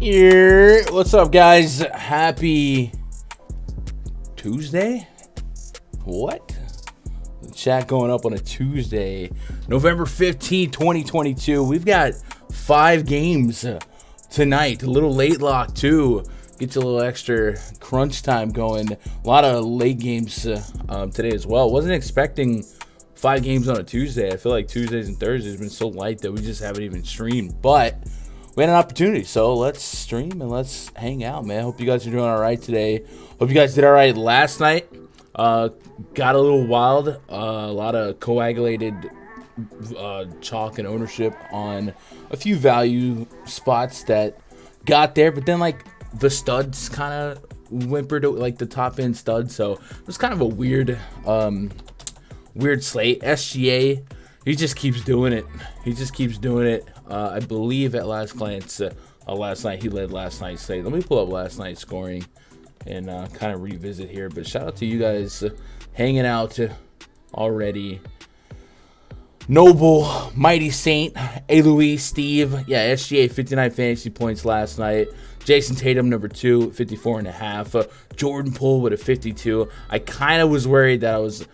Yeah, what's up, guys? Happy Tuesday? What? The chat going up on a Tuesday, November 15th, 2022. We've got 5 games tonight. A little late lock, too. Get you a little extra crunch time going. A lot of late games today as well. Wasn't expecting 5 games on a Tuesday. I feel like Tuesdays and Thursdays have been so light that we just haven't even streamed. But we had an opportunity, so let's stream and let's hang out, man. Hope you guys are doing all right today. Hope you guys did all right last night. Got a little wild. A lot of coagulated chalk and ownership on a few value spots that got there, but then like the studs kind of whimpered, like the top end studs. So it was kind of a weird slate. SGA, he just keeps doing it. I believe at last glance, last night he led last night's slate. Let me pull up last night's scoring and kind of revisit here. But shout out to you guys hanging out already. Noble, Mighty Saint, A. Louis, Steve. Yeah, SGA 59 fantasy points last night. Jason Tatum, number 2, 54.5. Jordan Poole with a 52. I kind of was worried that I was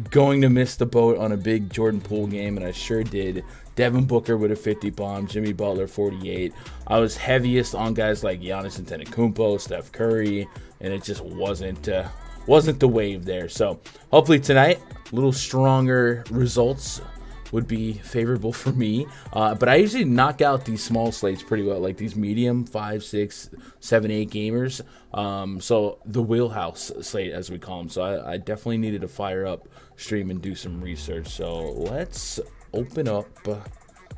going to miss the boat on a big Jordan Poole game, and I sure did. Devin Booker with a 50 bomb. Jimmy Butler, 48. I was heaviest on guys like Giannis Antetokounmpo, Steph Curry, and it just wasn't the wave there. So hopefully tonight, a little stronger results would be favorable for me. But I usually knock out these small slates pretty well, like these medium 5, 6, 7, 8 gamers. So the wheelhouse slate, as we call them. So I definitely needed to fire up stream and do some research. So let's open up the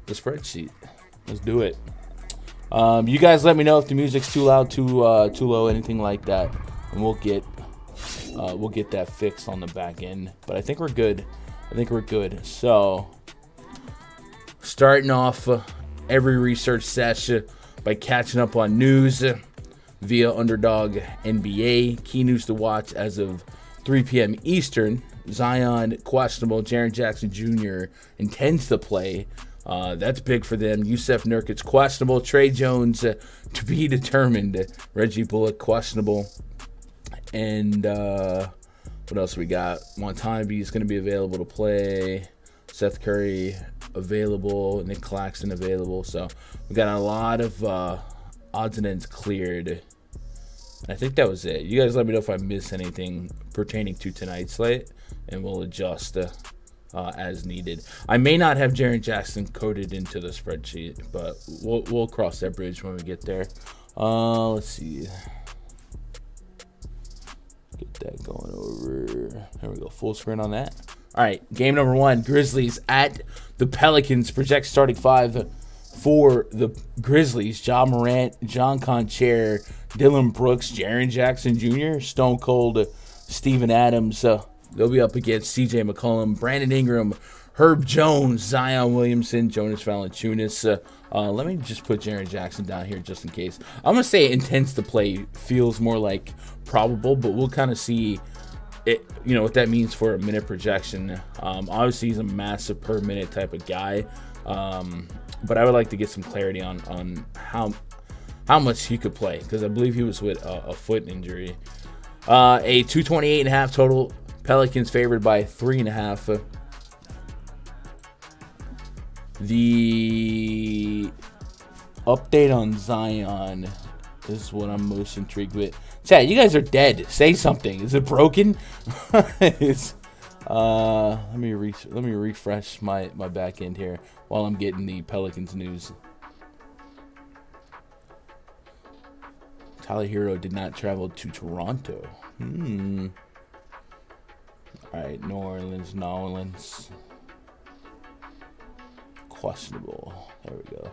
spreadsheet. Let's do it. You guys let me know if the music's too loud, too low, anything like that, and we'll get that fixed on the back end. But I think we're good. So starting off every research session by catching up on news via Underdog NBA. Key news to watch as of 3 p.m. Eastern. Zion questionable. Jaren Jackson Jr. intends to play. That's big for them. Yusuf Nurkic questionable. Trey Jones to be determined. Reggie Bullock questionable. And what else we got? Watanabe is going to be available to play. Seth Curry available. Nick Claxton available. So we got a lot of odds and ends cleared. I think that was it. You guys let me know if I miss anything pertaining to tonight's slate, and we'll adjust as needed. I may not have Jaren Jackson coded into the spreadsheet, but we'll cross that bridge when we get there. Let's see. Get that going over. There we go. Full screen on that. All right. Game number 1. Grizzlies at the Pelicans. Project starting 5 for the Grizzlies. Ja Morant, John Concher, Dylan Brooks, Jaren Jackson Jr., Stone Cold, Steven Adams. They'll be up against CJ McCollum, Brandon Ingram, Herb Jones, Zion Williamson, Jonas Valanciunas. Let me just put Jaren Jackson down here just in case. I'm going to say intends to play feels more like probable, but we'll kind of see it, what that means for a minute projection. Obviously, he's a massive per minute type of guy, but I would like to get some clarity on how much he could play, because I believe he was with a foot injury. A 228.5 total. Pelicans favored by 3.5. The update on Zion is what I'm most intrigued with. Chat, you guys are dead. Say something. Is it broken? Let me refresh my back end here while I'm getting the Pelicans news. Tyler Hero did not travel to Toronto. All right, New Orleans. Questionable. There we go.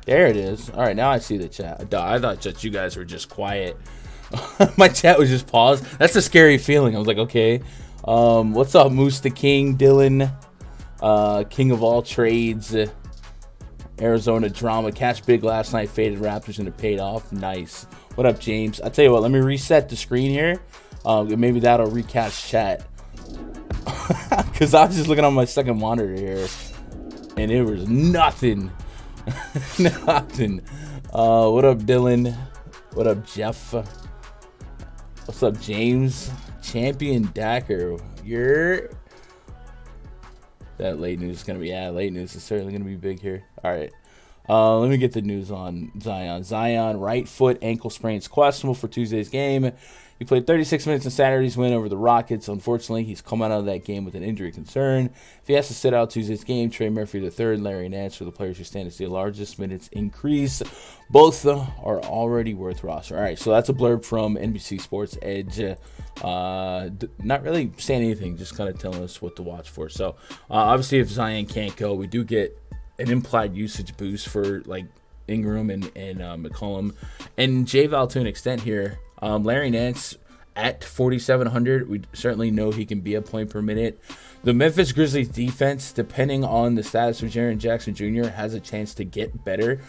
There it is. All right, now I see the chat. I thought that you guys were just quiet. My chat was just paused. That's a scary feeling. I was like, okay. What's up, Moose the King, Dylan, King of all trades, Arizona drama. Catch big last night, faded Raptors, and it paid off. Nice. What up, James? I tell you what, let me reset the screen here. Maybe that'll recatch chat. Because I was just looking on my second monitor here, and it was nothing. Nothing. What up, Dylan? What up, Jeff? What's up, James? Champion Dacker. That late news is going to be, late news is certainly going to be big here. All right. Let me get the news on Zion. Zion, right foot ankle sprain is questionable for Tuesday's game. He played 36 minutes in Saturday's win over the Rockets. Unfortunately, he's come out of that game with an injury concern. If he has to sit out Tuesday's game, Trey Murphy III, Larry Nance are the players who stand to see the largest minutes increase. Both are already worth roster. All right, so that's a blurb from NBC Sports Edge. Not really saying anything, just kind of telling us what to watch for. So, obviously, if Zion can't go, we do get an implied usage boost for like Ingram and McCollum and J-Val to an extent here. Larry Nance at 4,700, we certainly know he can be a point per minute. The Memphis Grizzlies defense, depending on the status of Jaren Jackson Jr., has a chance to get better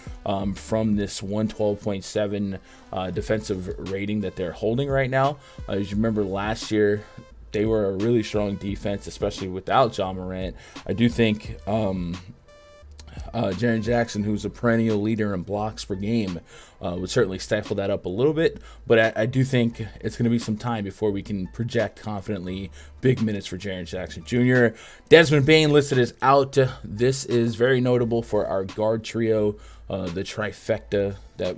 from this 112.7 defensive rating that they're holding right now. As you remember last year, they were a really strong defense, especially without Ja Morant. I do think Jaren Jackson, who's a perennial leader in blocks per game, would certainly stifle that up a little bit. But I do think it's going to be some time before we can project confidently big minutes for Jaren Jackson Jr. Desmond Bane listed as out. This is very notable for our guard trio, the trifecta that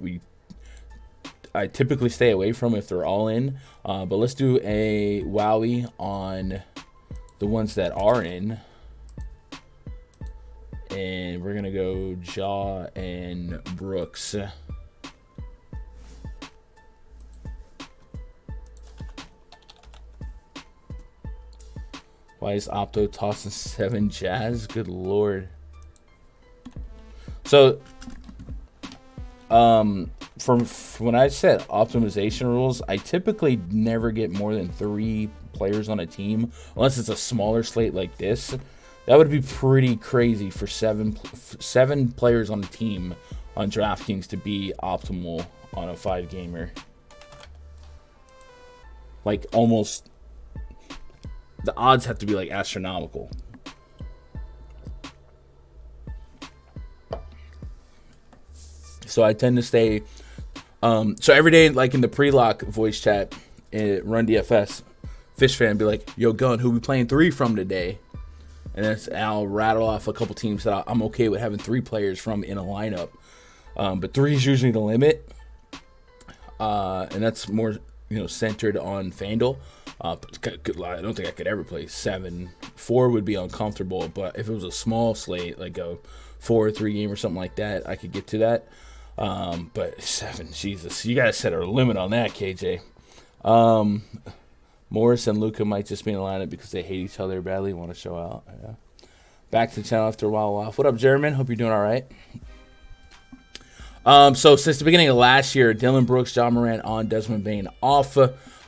I typically stay away from if they're all in. But let's do a wowie on the ones that are in. And we're going to go Ja and Brooks. Why is Opto tossing 7 Jazz? Good Lord. So, from when I set optimization rules, I typically never get more than 3 players on a team, unless it's a smaller slate like this. That would be pretty crazy for seven players on a team on DraftKings to be optimal on a 5-gamer. Like, almost, the odds have to be like astronomical. So I tend to stay, so every day, like in the pre-lock voice chat, Run DFS, Fish Fan be like, yo, Gun, who we playing 3 from today? And I'll rattle off a couple teams that I'm okay with having 3 players from in a lineup. But 3 is usually the limit. And that's more, centered on FanDuel. I don't think I could ever play 7. 4 would be uncomfortable. But if it was a small slate, like a 4 or 3 game or something like that, I could get to that. But 7, Jesus. You got to set a limit on that, KJ. Morris and Luka might just be in the lineup because they hate each other badly and want to show out. Yeah. Back to the channel after a while off. What up, German? Hope you're doing all right. So since the beginning of last year, Dillon Brooks, Ja Morant on, Desmond Bane off.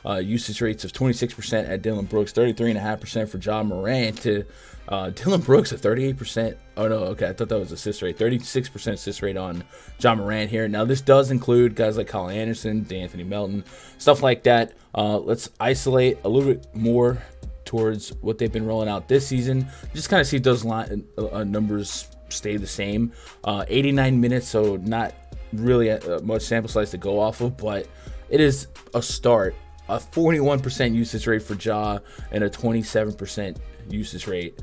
Usage rates of 26% at Dillon Brooks, 33.5% for Ja Morant. Dillon Brooks at 38%. Oh, no, okay, I thought that was assist rate. 36% assist rate on Ja Morant here. Now, this does include guys like Colin Anderson, D'Anthony Melton, stuff like that. Let's isolate a little bit more towards what they've been rolling out this season. Just kind of see if those numbers stay the same. 89 minutes, so not really much sample size to go off of, but it is a start. A 41% usage rate for Ja and a 27% usage rate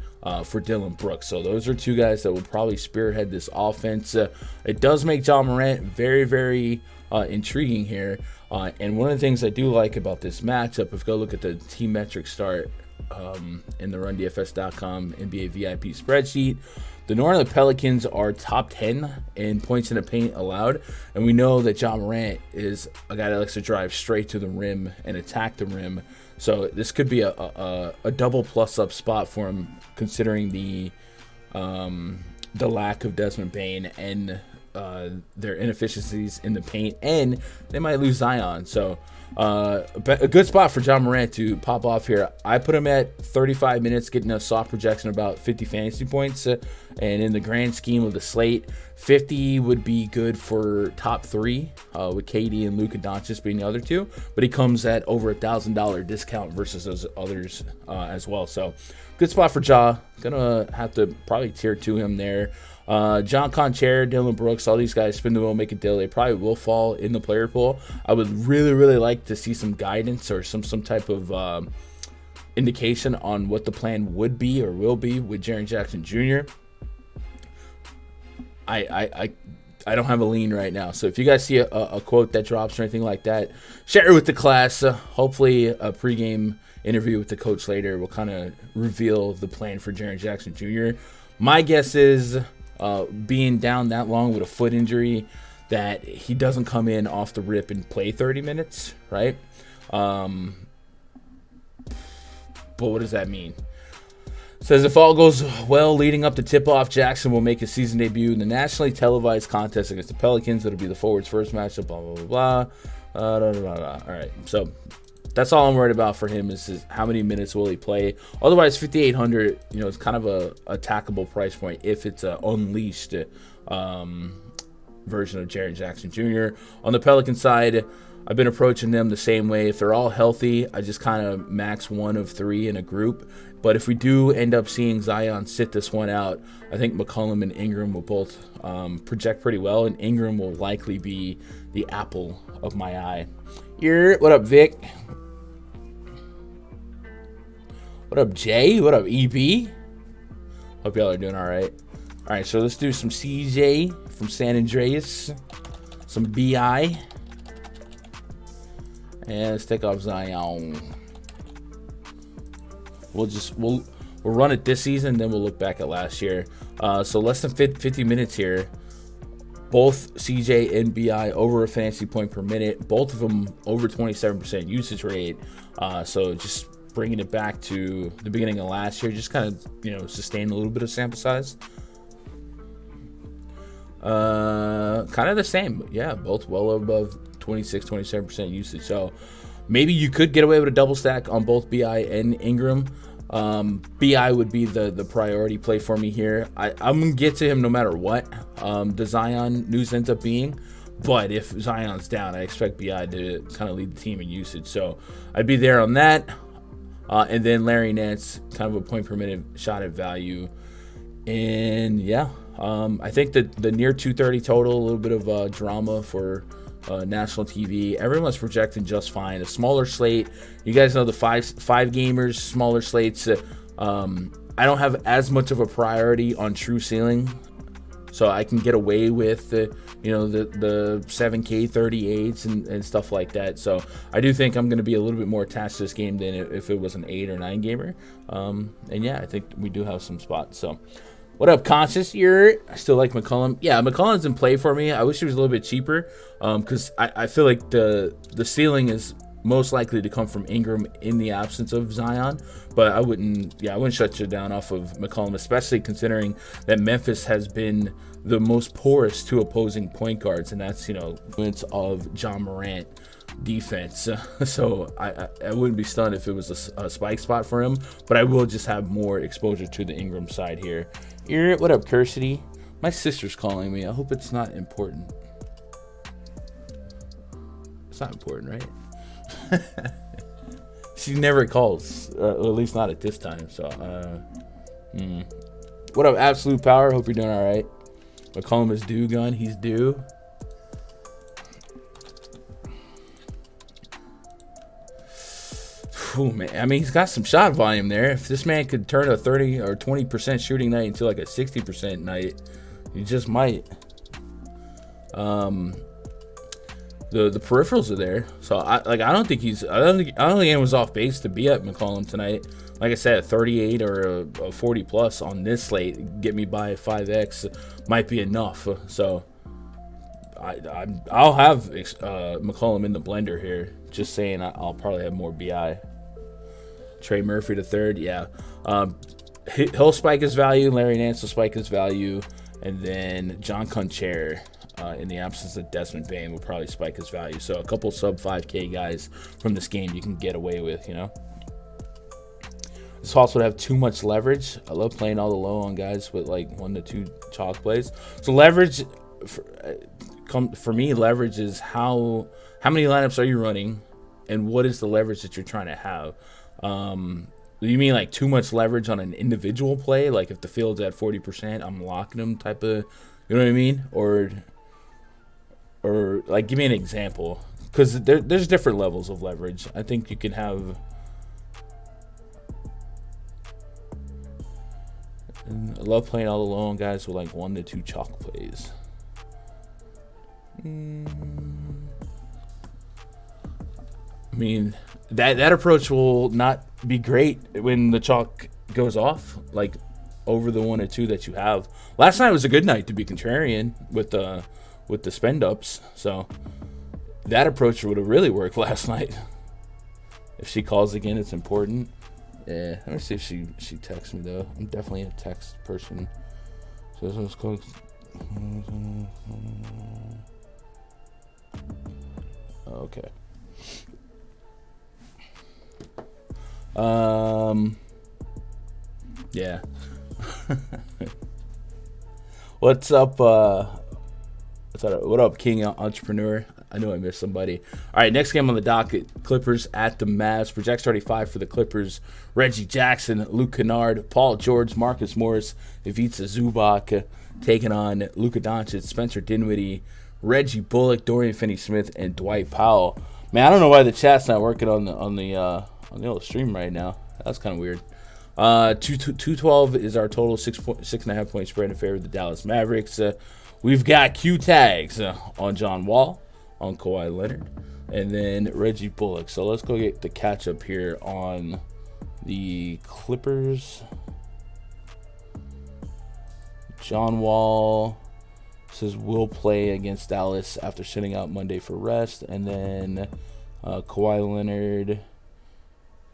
for Dillon Brooks. So those are 2 guys that will probably spearhead this offense. It does make Ja Morant very, very intriguing here. And one of the things I do like about this matchup, if you go look at the team metric start in the RunDFS.com NBA VIP spreadsheet, the New Orleans Pelicans are top 10 in points in the paint allowed, and we know that Ja Morant is a guy that likes to drive straight to the rim and attack the rim. So this could be a double plus-up spot for him, considering the lack of Desmond Bane and their inefficiencies in the paint, and they might lose Zion. So A good spot for John Morant to pop off here. I put him at 35 minutes, getting a soft projection of about 50 fantasy points. And in the grand scheme of the slate, 50 would be good for top three, with KD and Luka Doncic being the other two. But he comes at over $1,000 discount versus those others as well. So good spot for Ja. Gonna have to probably tier to him there. John Concher, Dylan Brooks, all these guys spin the wheel, make a deal. They probably will fall in the player pool. I would really, really like to see some guidance or some type of indication on what the plan would be or will be with Jaren Jackson Jr. I don't have a lean right now. So if you guys see a quote that drops or anything like that, share it with the class. Hopefully a pregame interview with the coach later will kind of reveal the plan for Jaren Jackson Jr. My guess is being down that long with a foot injury that he doesn't come in off the rip and play 30 minutes, right? But what does that mean? Says if all goes well leading up to tip-off, Jackson will make his season debut in the nationally televised contest against the Pelicans. It'll be the forwards' first matchup, blah, blah, blah, blah. All right, so that's all I'm worried about for him is how many minutes will he play. Otherwise, 5,800, it's kind of a attackable price point if it's an unleashed version of Jaren Jackson Jr. On the Pelican side, I've been approaching them the same way. If they're all healthy, I just kind of max one of three in a group. But if we do end up seeing Zion sit this one out, I think McCollum and Ingram will both project pretty well, and Ingram will likely be the apple of my eye. What up, Vic? What up, Jay? What up, EB? Hope y'all are doing all right. All right, so let's do some CJ from San Andreas, some BI, and let's take off Zion. We'll run it this season, then we'll look back at last year. So less than 50 minutes here. Both CJ and BI over a fantasy point per minute. Both of them over 27% usage rate. So just bringing it back to the beginning of last year, just kind of sustain a little bit of sample size. Kind of the same. Yeah, both well above 26-27% usage. So maybe you could get away with a double stack on both BI and Ingram. BI would be the priority play for me here. I'm going to get to him no matter what the Zion news ends up being. But if Zion's down, I expect BI to kind of lead the team in usage. So I'd be there on that. And then Larry Nance, kind of a point per minute shot at value. And yeah, I think that the near 230 total, a little bit of drama for national TV. Everyone's projecting just fine. A smaller slate. You guys know the five gamers, smaller slates. I don't have as much of a priority on true ceiling, so I can get away with the 7K 38s and stuff like that. So I do think I'm going to be a little bit more attached to this game than if it was an 8 or 9 gamer. And yeah, I think we do have some spots. So what up, Conscious? I still like McCollum. Yeah, McCollum's in play for me. I wish he was a little bit cheaper because I feel like the ceiling is most likely to come from Ingram in the absence of Zion. But I wouldn't shut you down off of McCollum, especially considering that Memphis has been the most porous to opposing point guards, and that's influence of John Morant defense. So I wouldn't be stunned if it was a spike spot for him, but I will just have more exposure to the Ingram side here. What up, Cursity? My sister's calling me. I hope it's not important. It's not important, right? She never calls, or at least not at this time. So, what up, Absolute Power? Hope you're doing all right. McCollum is due, gun. He's due. Ooh, man. I mean, he's got some shot volume there. If this man could turn a 30 or 20% shooting night into like a 60% night, he just might. The peripherals are there, so I don't think anyone's off base to be at McCollum tonight. Like I said, a 38 or a 40 plus on this slate, get me by 5x might be enough. So I'll have McCollum in the blender here. Just saying, I'll probably have more BI. Trey Murphy the third, yeah. He'll spike his value. Larry Nance will spike his value, and then John Concher in the absence of Desmond Bane will probably spike his value. So a couple sub 5K guys from this game you can get away with, you know. This also would have too much leverage. I love playing all the low on guys with like 1 to 2 chalk plays. So leverage, for me, leverage is how many lineups are you running, and what is the leverage that you're trying to have. You mean like too much leverage on an individual play? Like if the field's at 40%, I'm locking them type of, you know what I mean? Or like give me an example, because there's different levels of leverage. I think you can have. I love playing all the low on guys with like 1 to 2 chalk plays. I mean, that approach will not be great when the chalk goes off, like over the 1 or 2 that you have. Last night was a good night to be contrarian with the spend ups, so that approach would have really worked last night. If she calls again, it's important. Yeah, let me see if she texts me though. I'm definitely a text person. So let's go. Okay. Yeah. What's up? What up, King Entrepreneur? I know I missed somebody. All right, next game on the docket, Clippers at the Mavs. Project 35 for the Clippers. Reggie Jackson, Luke Kennard, Paul George, Marcus Morris, Ivica Zubac taking on Luka Doncic, Spencer Dinwiddie, Reggie Bullock, Dorian Finney-Smith, and Dwight Powell. Man, I don't know why the chat's not working on the old stream right now. That's kind of weird. 212 is our total, 6.5 point spread in favor of the Dallas Mavericks. We've got Q tags on John Wall, on Kawhi Leonard, and then Reggie Bullock. So let's go get the catch up here on the Clippers. John Wall says will play against Dallas after sitting out Monday for rest, and then Kawhi Leonard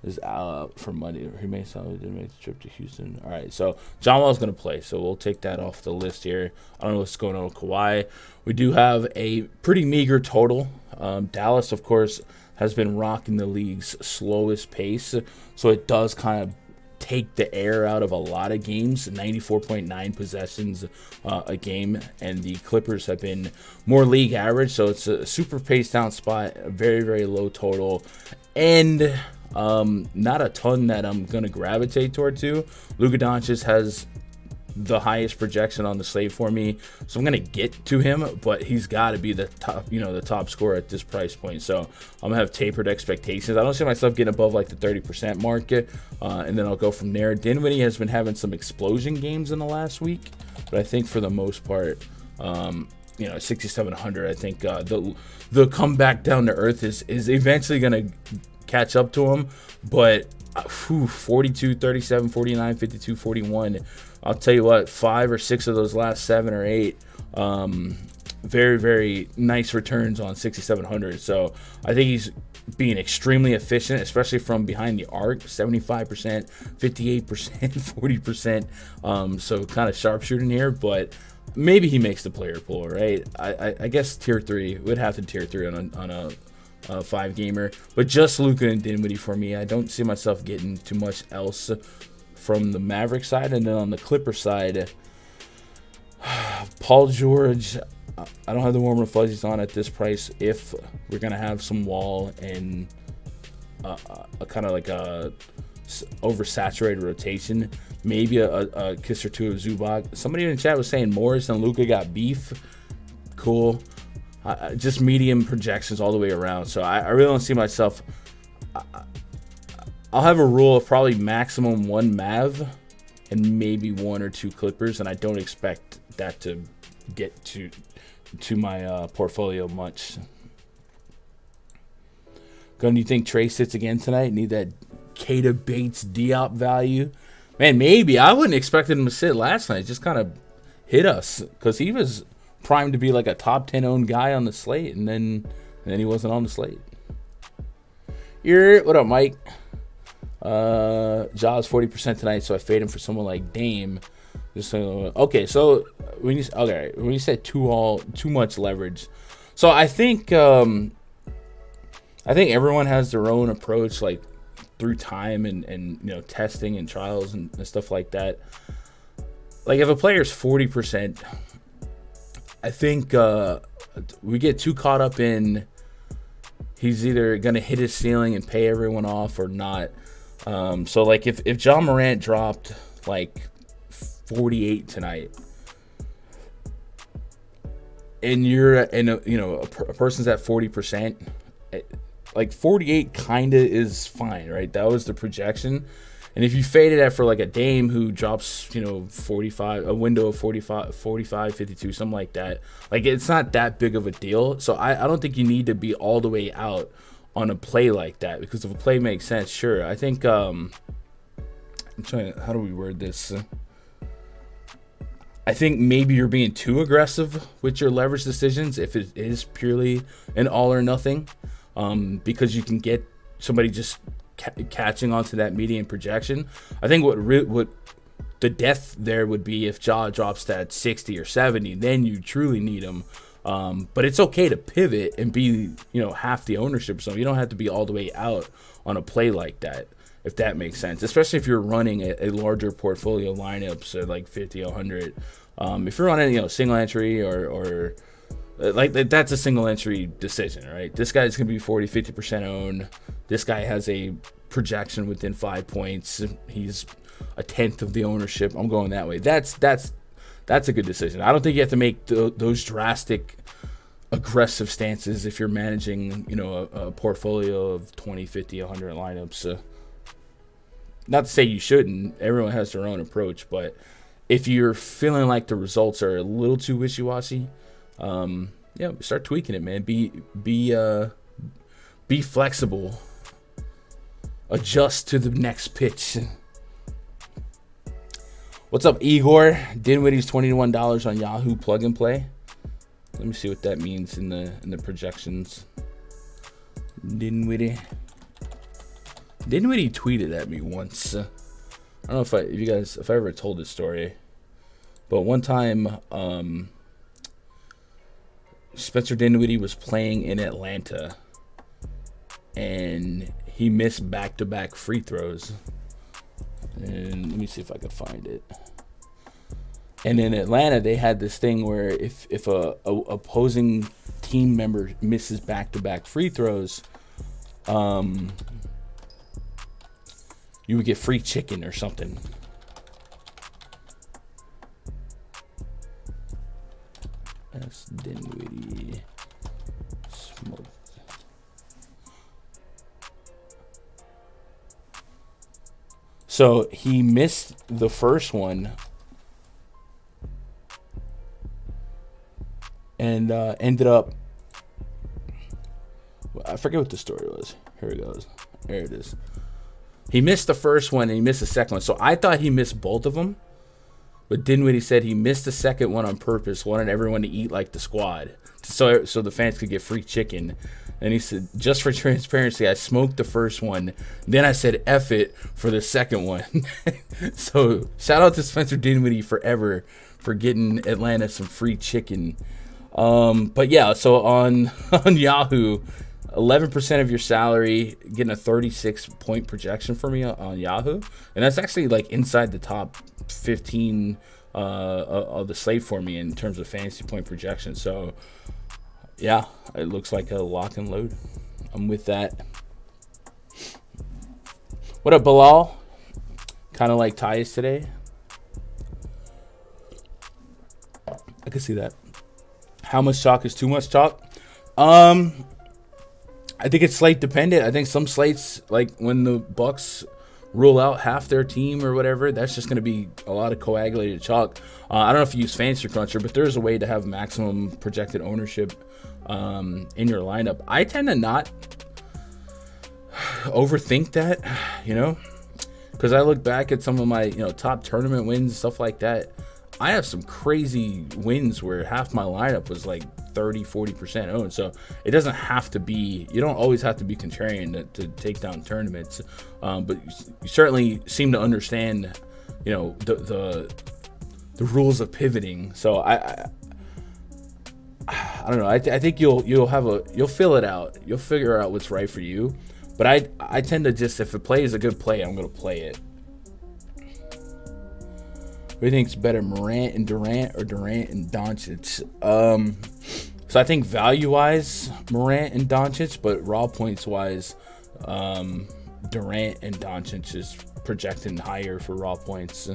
is out for Monday. He didn't make the trip to Houston. All right, so John Wall's going to play, so we'll take that off the list here. I don't know what's going on with Kawhi. We do have a pretty meager total. Dallas, of course, has been rocking the league's slowest pace, so it does kind of take the air out of a lot of games. 94.9 possessions a game, and the Clippers have been more league average, so it's a super paced down spot, a very, very low total, and not a ton that I'm going to gravitate toward too. Luka Doncic has the highest projection on the slate for me, so I'm going to get to him, but he's got to be the top scorer at this price point. So I'm going to have tapered expectations. I don't see myself getting above like the 30% mark, and then I'll go from there. Dinwiddie has been having some explosion games in the last week, but I think for the most part, 6,700, I think the comeback down to earth is eventually going to catch up to him, but 42, 37, 49, 52, 41. I'll tell you what, 5 or 6 of those last 7 or 8, very, very nice returns on 6,700. So I think he's being extremely efficient, especially from behind the arc, 75%, 58%, 40%. So kind of sharpshooting here, but maybe he makes the player pool, right? I guess tier 3 would have to tier 3 on a 5-gamer, but just Luka and Dinwiddie for me. I don't see myself getting too much else from the Maverick side. And then on the Clipper side, Paul George, I don't have the warm and fuzzies on at this price. If we're gonna have some Wall and a kind of like a oversaturated rotation, maybe a kiss or two of Zubac. Somebody in the chat was saying Morris and Luka got beef. Cool. Just medium projections all the way around. So I really don't see myself. I'll have a rule of probably maximum 1 Mav and maybe 1 or 2 Clippers, and I don't expect that to get to my portfolio much. Gunn, do you think Trey sits again tonight? Need that Keita Bates Diop value? Man, maybe. I wouldn't expect him to sit last night. Just kind of hit us because he was primed to be like a top 10 owned guy on the slate, and then he wasn't on the slate. What up, Mike? Jaws 40% tonight, so I fade him for someone like Dame. Just so, okay, so when you said too much leverage, so I think everyone has their own approach, like through time and testing and trials and stuff like that. Like if a player's 40%, I think we get too caught up in he's either gonna hit his ceiling and pay everyone off or not. So like if John Morant dropped like 48 tonight, and you're a person's at 40%, like 48 kind of is fine, right? That was the projection. And if you faded that for like a Dame who drops 45, a window of 45, 52, something like that, like it's not that big of a deal. So I don't think you need to be all the way out on a play like that, because if a play makes sense, sure. I think I'm trying to, how do we word this? I think maybe you're being too aggressive with your leverage decisions if it is purely an all or nothing, because you can get somebody just catching onto that median projection. I think what the death there would be if Ja drops that 60 or 70, then you truly need him. But it's okay to pivot and be half the ownership, so you don't have to be all the way out on a play like that, if that makes sense, especially if you're running a larger portfolio lineup, so like 50, 100. If you're running single entry or like that's a single entry decision, right? This guy's gonna be 40-50% owned. This guy has a projection within 5 points. He's a tenth of the ownership. I'm going that way. That's a good decision. I don't think you have to make those drastic aggressive stances if you're managing a portfolio of 20, 50, 100 lineups. Not to say you shouldn't. Everyone has their own approach, but if you're feeling like the results are a little too wishy-washy, start tweaking it, man. Be flexible. Adjust to the next pitch. What's up, Igor? Dinwiddie's $21 on Yahoo plug and play. Let me see what that means in the projections. Dinwiddie tweeted at me once. I don't know if I ever told this story, but one time Spencer Dinwiddie was playing in Atlanta and he missed back-to-back free throws. And let me see if I can find it. And in Atlanta, they had this thing where if a opposing team member misses back-to-back free throws, you would get free chicken or something. That's Dinwiddie smoked. So he missed the first one and ended up, I forget what the story was. Here it goes. There it is. He missed the first one and he missed the second one. So I thought he missed both of them. But Dinwiddie said he missed the second one on purpose, wanted everyone to eat like the squad, so the fans could get free chicken. And he said, just for transparency, I smoked the first one. Then I said, F it for the second one. So shout out to Spencer Dinwiddie forever for getting Atlanta some free chicken. But yeah, so on Yahoo, 11% of your salary, getting a 36-point projection for me on Yahoo. And that's actually like inside the top 15 of the slate for me in terms of fantasy point projection. So yeah, it looks like a lock and load. I'm with that. What up, Bilal? Kind of like Tyus today. I can see that. How much chalk is too much chalk? I think it's slate dependent. I think some slates, like when the Bucks rule out half their team or whatever, that's just going to be a lot of coagulated chalk. I don't know if you use Fantasy Cruncher, but there's a way to have maximum projected ownership in your lineup. I tend to not overthink that, because I look back at some of my top tournament wins and stuff like that. I have some crazy wins where half my lineup was like 30-40% owned. So it doesn't have to be, you don't always have to be contrarian to take down tournaments, but you certainly seem to understand the the rules of pivoting. So I don't know. I think you'll fill it out. You'll figure out what's right for you. But I tend to just, if a play is a good play, I'm gonna play it. What do you think's better, Morant and Durant or Durant and Doncic? So I think value-wise, Morant and Doncic, but raw points-wise, Durant and Doncic is projecting higher for raw points.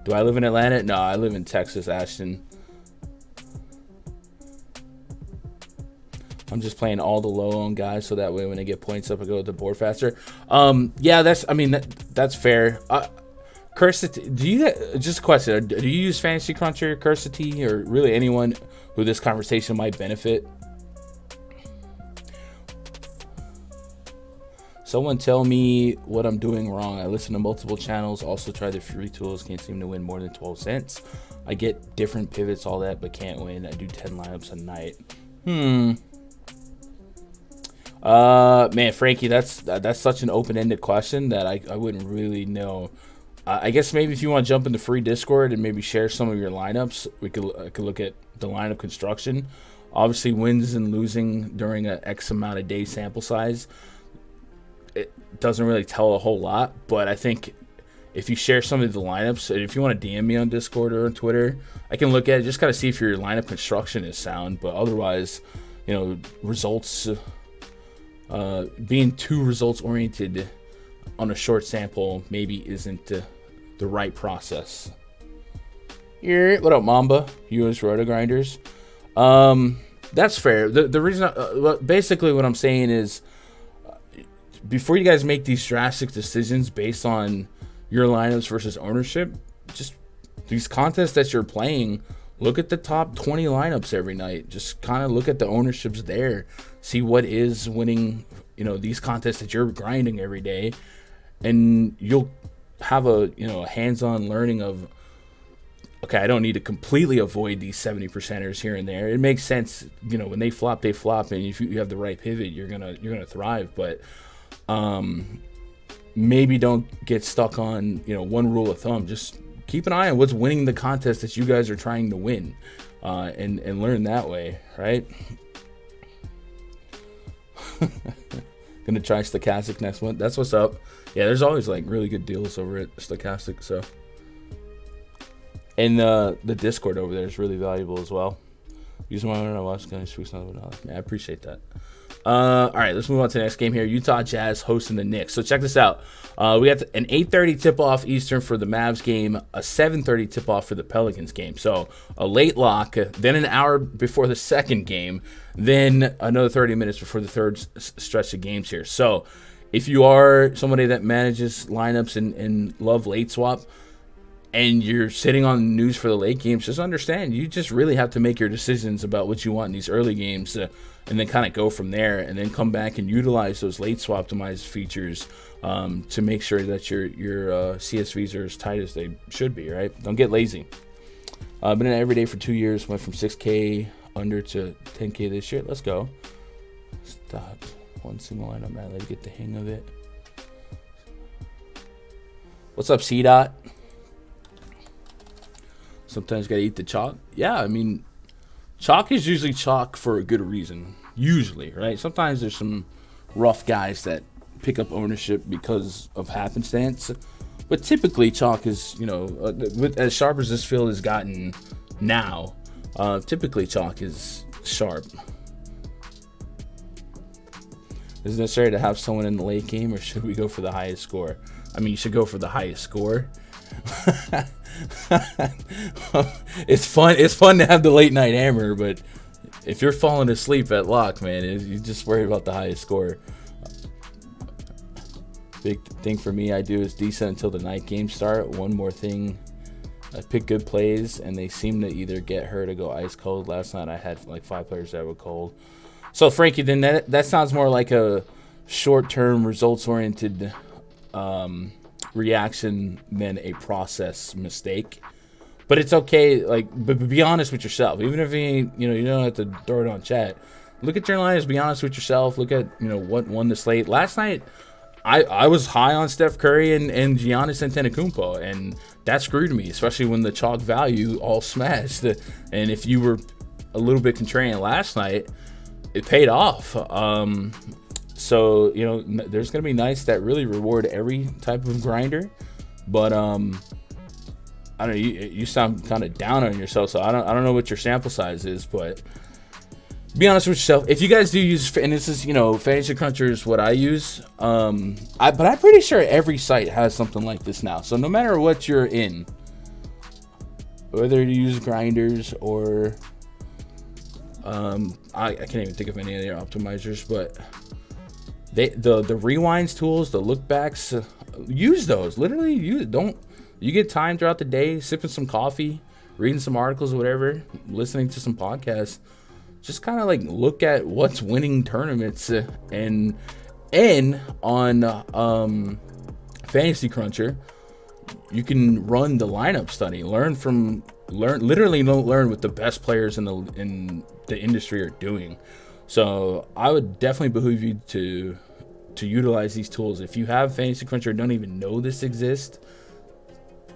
Do I live in Atlanta? No, I live in Texas, Ashton. I'm just playing all the low-owned guys, so that way when they get points up, I go to the board faster. Yeah, that's fair. Cursity, just a question, do you use Fantasy Cruncher, Cursity, or really anyone who this conversation might benefit? Someone tell me what I'm doing wrong. I listen to multiple channels, also try the free tools, can't seem to win more than 12 cents. I get different pivots, all that, but can't win. I do 10 lineups a night. Man, Frankie, that's such an open-ended question that I wouldn't really know. I guess maybe if you want to jump in the free Discord and maybe share some of your lineups, I could look at the lineup construction. Obviously, wins and losing during an X amount of day sample size, it doesn't really tell a whole lot. But I think if you share some of the lineups, and if you want to DM me on Discord or on Twitter, I can look at it, just kind of see if your lineup construction is sound. But otherwise, results, being too results oriented on a short sample maybe isn't the right process. What up, Mamba? US Roto Grinders. That's fair. The reason, basically what I'm saying is, before you guys make these drastic decisions based on your lineups versus ownership, just these contests that you're playing, look at the top 20 lineups every night. Just kind of look at the ownerships there. See what is winning, these contests that you're grinding every day. And you'll have a hands-on learning of, okay, I don't need to completely avoid these 70%ers here and there. It makes sense, when they flop, and if you have the right pivot, you're gonna thrive. But maybe don't get stuck on one rule of thumb. Just keep an eye on what's winning the contest that you guys are trying to win, and learn that way, right? Gonna try Stochastic next month. That's what's up. Yeah, there's always really good deals over at Stochastic. So, and the Discord over there is really valuable as well. Use my own. I watch going to man, I appreciate that. All right, let's move on to the next game here. Utah Jazz hosting the Knicks. So check this out. We got an 8:30 tip-off Eastern for the Mavs game, a 7:30 tip-off for the Pelicans game. So a late lock, then an hour before the second game, then another 30 minutes before the third stretch of games here. So if you are somebody that manages lineups and love late swap, and you're sitting on the news for the late games, just understand you just really have to make your decisions about what you want in these early games, and then kind of go from there, and then come back and utilize those late swap optimized features to make sure that your CSVs are as tight as they should be, right? Don't get lazy. Been in it every day for 2 years, went from 6K under to 10K this year. Let's go. Stop. One single lineup, man. Let me get the hang of it. What's up, C-Dot? Sometimes got to eat the chalk. Yeah, I mean, chalk is usually chalk for a good reason. Usually, right? Sometimes there's some rough guys that pick up ownership because of happenstance. But typically, chalk is, as sharp as this field has gotten now, typically chalk is sharp. Is it necessary to have someone in the late game, or should we go for the highest score? I mean, you should go for the highest score. It's fun to have the late night hammer, but if you're falling asleep at lock, man, you just worry about the highest score. Big thing for me I do is decent until the night games start. One more thing, I pick good plays and they seem to either get hurt or go ice cold. Last night I had 5 players that were cold. So Frankie, then that sounds more like a short-term results-oriented reaction than a process mistake. But it's okay, but be honest with yourself. Even if you don't have to throw it on chat. Look at your lines, be honest with yourself. Look at what won the slate. Last night I was high on Steph Curry and Giannis Antetokounmpo, and that screwed me, especially when the chalk value all smashed. And if you were a little bit contrarian last night, it paid off. So, you know, there's going to be nights that really reward every type of grinder. But, I don't know, you sound kind of down on yourself, so I don't know what your sample size is, but be honest with yourself. If you guys do use, and this is, you know, Fantasy Cruncher is what I use, but I'm pretty sure every site has something like this now. So no matter what you're in, whether you use grinders or, I can't even think of any of their optimizers, but the rewinds tools, the look backs, use those. Literally use it. You get time throughout the day, sipping some coffee, reading some articles or whatever, listening to some podcasts. Just kind of like look at what's winning tournaments, and on Fantasy Cruncher, you can run the lineup study, learn what the best players in the industry are doing. So I would definitely behoove you to utilize these tools. If you have Fantasy Cruncher and don't even know this exists,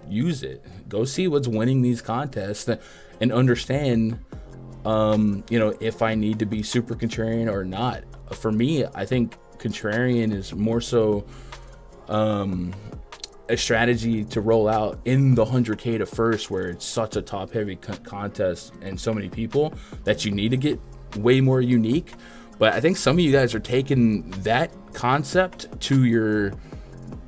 use it. Go see what's winning these contests and understand, you know, if I need to be super contrarian or not. For me, I think contrarian is more so a strategy to roll out in the 100K to first, where it's such a top heavy contest and so many people that you need to get way more unique. But I think some of you guys are taking that concept to your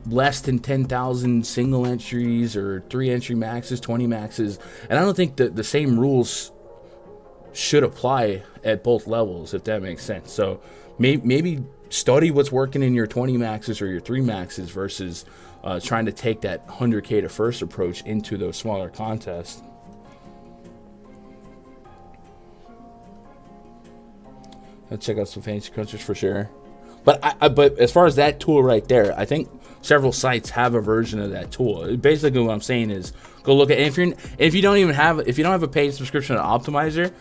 less than 10,000 single entries or 3 entry maxes, 20 maxes, and I don't think that the same rules should apply at both levels, if that makes sense. So maybe study what's working in your 20 maxes or your 3 maxes versus trying to take that 100K to first approach into those smaller contests. I'll check out some Fantasy Crunchers for sure. But but as far as that tool right there, I think several sites have a version of that tool. Basically, what I'm saying is go look at it. If you don't have a paid subscription to Optimizer,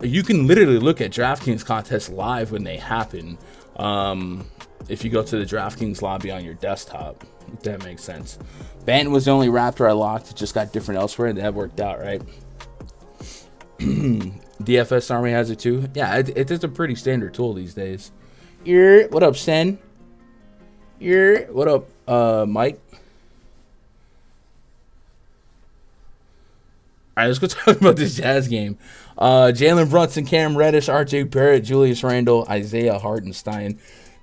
you can literally look at DraftKings contests live when they happen. If you go to the DraftKings lobby on your desktop, if that makes sense. Banton was the only Raptor I locked. It just got different elsewhere. That worked out, right? DFS Army has it too. Yeah, it's a pretty standard tool these days. What up, Sen? What up, Mike? All right, let's go talk about this Jazz game. Jalen Brunson, Cam Reddish, RJ Barrett, Julius Randle, Isaiah Hartenstein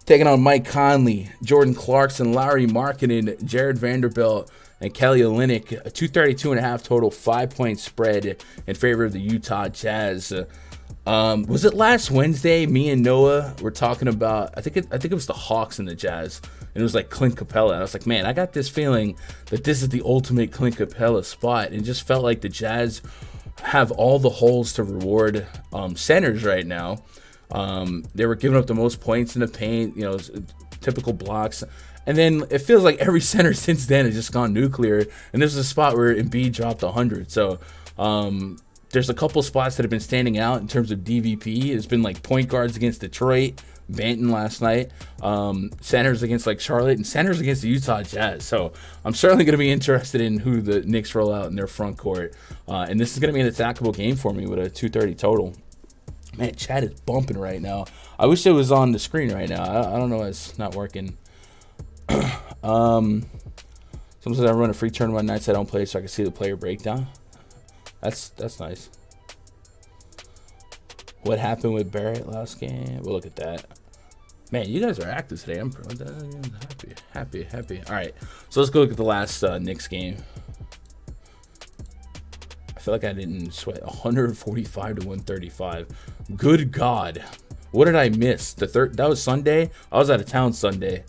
taking on Mike Conley, Jordan Clarkson, Lowry Markkanen, Jared Vanderbilt, and Kelly Olynyk. A 232.5 total, 5-point spread in favor of the Utah Jazz. Was it last Wednesday? Me and Noah were talking about. I think it was the Hawks and the Jazz, and it was like Clint Capella. And I was like, man, I got this feeling that this is the ultimate Clint Capella spot. And it just felt like the Jazz have all the holes to reward centers right now. They were giving up the most points in the paint, you know, typical blocks. And then it feels like every center since then has just gone nuclear. And there's a spot where Embiid dropped 100. So there's a couple spots that have been standing out in terms of DVP. It's been like point guards against Detroit, Banton last night, centers against like Charlotte, and centers against the Utah Jazz. So I'm certainly going to be interested in who the Knicks roll out in their front court. And this is going to be an attackable game for me with a 230 total. Man, chat is bumping right now. I wish it was on the screen right now. I don't know why it's not working. Sometimes I run a free tournament nights I don't play so I can see the player breakdown. That's nice. What happened with Barrett last game? We'll look at that. Man, you guys are active today. I'm happy. All right, so let's go look at the last Knicks game. I feel like I didn't sweat. 145 to 135. Good God, what did I miss? That was Sunday. I was out of town Sunday.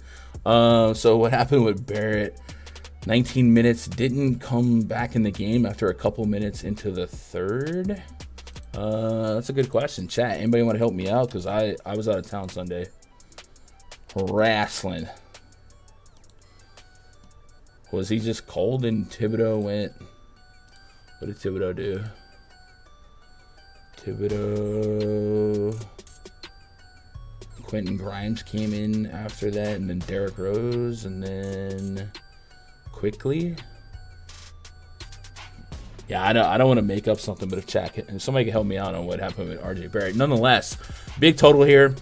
So what happened with Barrett? 19 minutes, didn't come back in the game after a couple minutes into the third. That's a good question. Chat, anybody want to help me out? Because I was out of town Sunday. Wrestling. Was he just cold and Thibodeau went? What did Thibodeau do? Quentin Grimes came in after that, and then Derrick Rose, and then quickly. Yeah, I don't want to make up something, but if somebody can help me out on what happened with RJ Barrett. Nonetheless, big total here.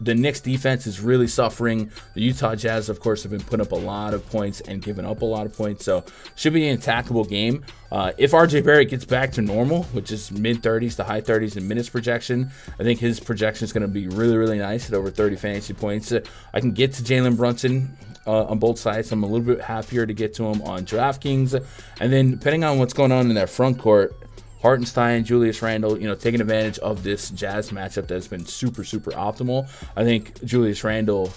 The Knicks defense is really suffering. The Utah Jazz, of course, have been putting up a lot of points and giving up a lot of points. So should be an attackable game. If RJ Barrett gets back to normal, which is mid-30s to high 30s in minutes projection, I think his projection is going to be really, really nice at over 30 fantasy points. I can get to Jalen Brunson on both sides. I'm a little bit happier to get to him on DraftKings. And then depending on what's going on in that front court, Hartenstein, Julius Randle, taking advantage of this Jazz matchup that's been super, super optimal. I think Julius Randle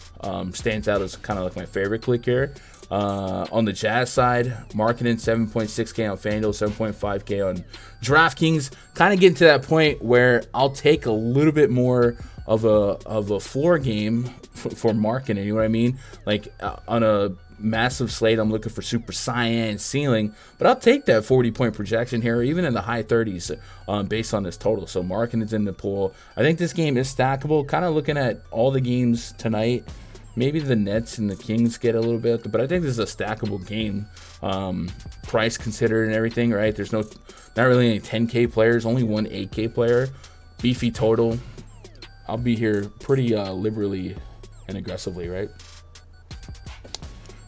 stands out as kind of like my favorite click here. On the Jazz side, Markkanen 7.6K on FanDuel, 7.5K on DraftKings. Kind of getting to that point where I'll take a little bit more of a floor game for Markkanen. You know what I mean? Like on a massive slate, I'm looking for super cyan ceiling, but I'll take that 40-point projection here, even in the high 30s, based on this total. So Markkanen's in the pool. I think this game is stackable. Kind of looking at all the games tonight. Maybe the Nets and the Kings get a little bit, but I think this is a stackable game. Price considered and everything, right? There's not really any 10K players, only one 8K player. Beefy total. I'll be here pretty liberally and aggressively, right?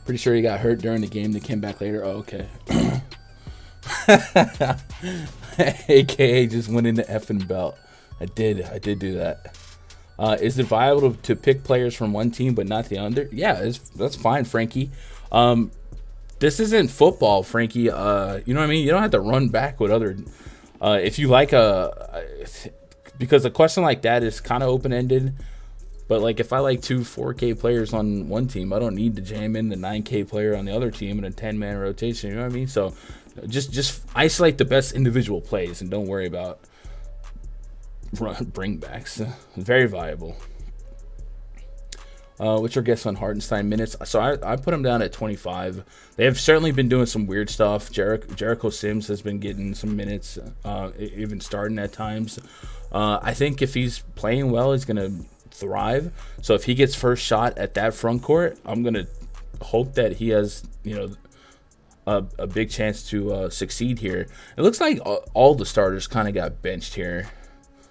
Pretty sure he got hurt during the game. They came back later. Oh, okay. AKA just went in the effing belt. I did do that. Is it viable to pick players from one team but not the other? Yeah, that's fine, Frankie. This isn't football, Frankie. You know what I mean? You don't have to run back with other. If you like because a question like that is kind of open-ended. But like if I like two 4K players on one team, I don't need to jam in the 9K player on the other team in a 10-man rotation. You know what I mean? So just isolate the best individual plays and don't worry about bringbacks. Very viable. What's your guess on Hartenstein minutes? So I put him down at 25. They have certainly been doing some weird stuff. Jericho Sims has been getting some minutes, even starting at times. I think if he's playing well, he's going to thrive. So if he gets first shot at that front court, I'm going to hope that he has, a big chance to succeed here. It looks like all the starters kind of got benched here.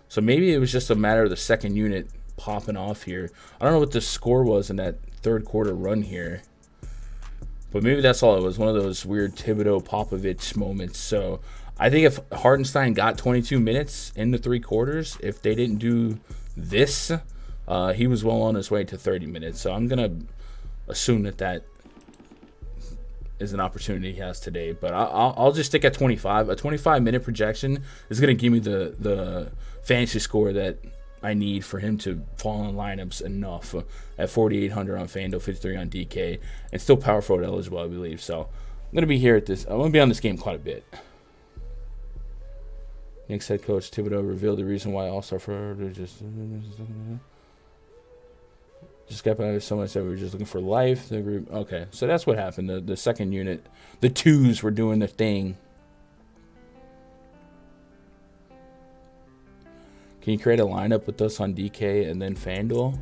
So maybe it was just a matter of the second unit popping off here. I don't know what the score was in that third quarter run here. But maybe that's all it was. One of those weird Thibodeau Popovich moments. So I think if Hartenstein got 22 minutes in the three quarters, if they didn't do this, he was well on his way to 30 minutes. So I'm going to assume that is an opportunity he has today. But I'll just stick at 25. A 25-minute projection is going to give me the fantasy score that I need for him to fall in lineups enough at 4,800 on FanDuel, 53 on DK, and still power forward eligible, I believe. So I'm going to be here at this. I'm going to be on this game quite a bit. Knicks head coach Thibodeau revealed the reason why All-Star for just got by so much that we were just looking for life. The group, okay, so that's what happened. The second unit, the twos were doing their thing. Can you create a lineup with us on DK and then FanDuel?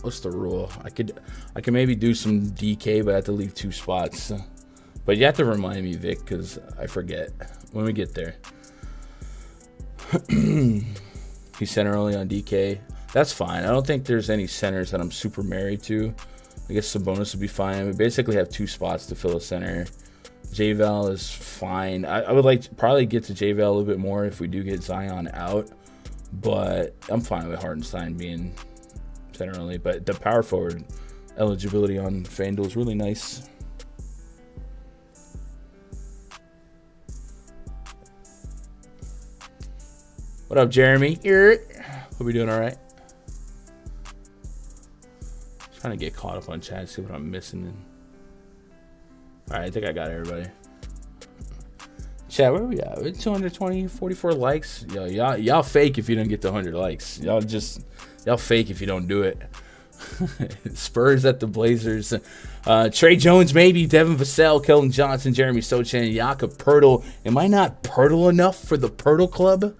What's the rule? I could maybe do some DK, but I have to leave 2 spots. But you have to remind me, Vic, because I forget when we get there. He's center only on DK. That's fine. I don't think there's any centers that I'm super married to. I guess Sabonis would be fine. We basically have 2 spots to fill a center. J-Val is fine. I would like to probably get to J-Val a little bit more if we do get Zion out. But I'm fine with Hartenstein being center only. But the power forward eligibility on FanDuel is really nice. What up, Jeremy? Hope you're doing all right. Trying to get caught up on chat, see what I'm missing. All right, I think I got everybody. Chat, where are we at? We're 220, 44 likes. Yo, y'all fake if you don't get to 100 likes. Y'all fake if you don't do it. Spurs at the Blazers. Trey Jones, maybe. Devin Vassell, Keldon Johnson, Jeremy Sochan, Jakob Poeltl. Am I not Poeltl enough for the Poeltl Club?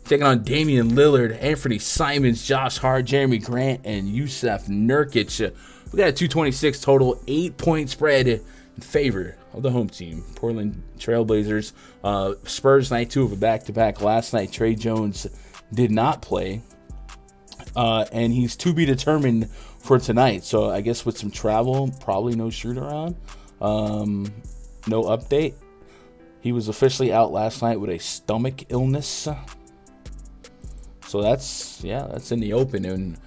taking on Damian Lillard, Anthony Simons, Josh Hart, Jeremy Grant, and Yusuf Nurkic. We got a 226 total, 8-point spread in favor of the home team, Portland Trailblazers. Spurs night 2 of a back-to-back. Last night, Trey Jones did not play, and he's to be determined for tonight. So I guess with some travel, probably no shoot around. No update. He was officially out last night with a stomach illness. So that's in the open, and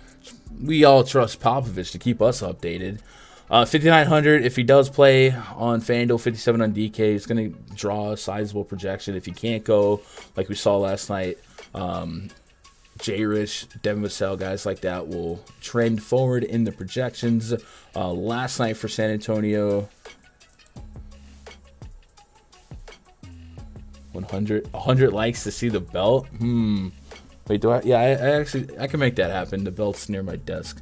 we all trust Popovich to keep us updated. 5,900 if he does play on FanDuel, 57 on DK. It's going to draw a sizable projection. If he can't go, like we saw last night, Jay Rich, Devin Vassell, guys like that will trend forward in the projections. Last night for San Antonio, 100 likes to see the belt. Wait, do I? Yeah, I can make that happen. The belt's near my desk.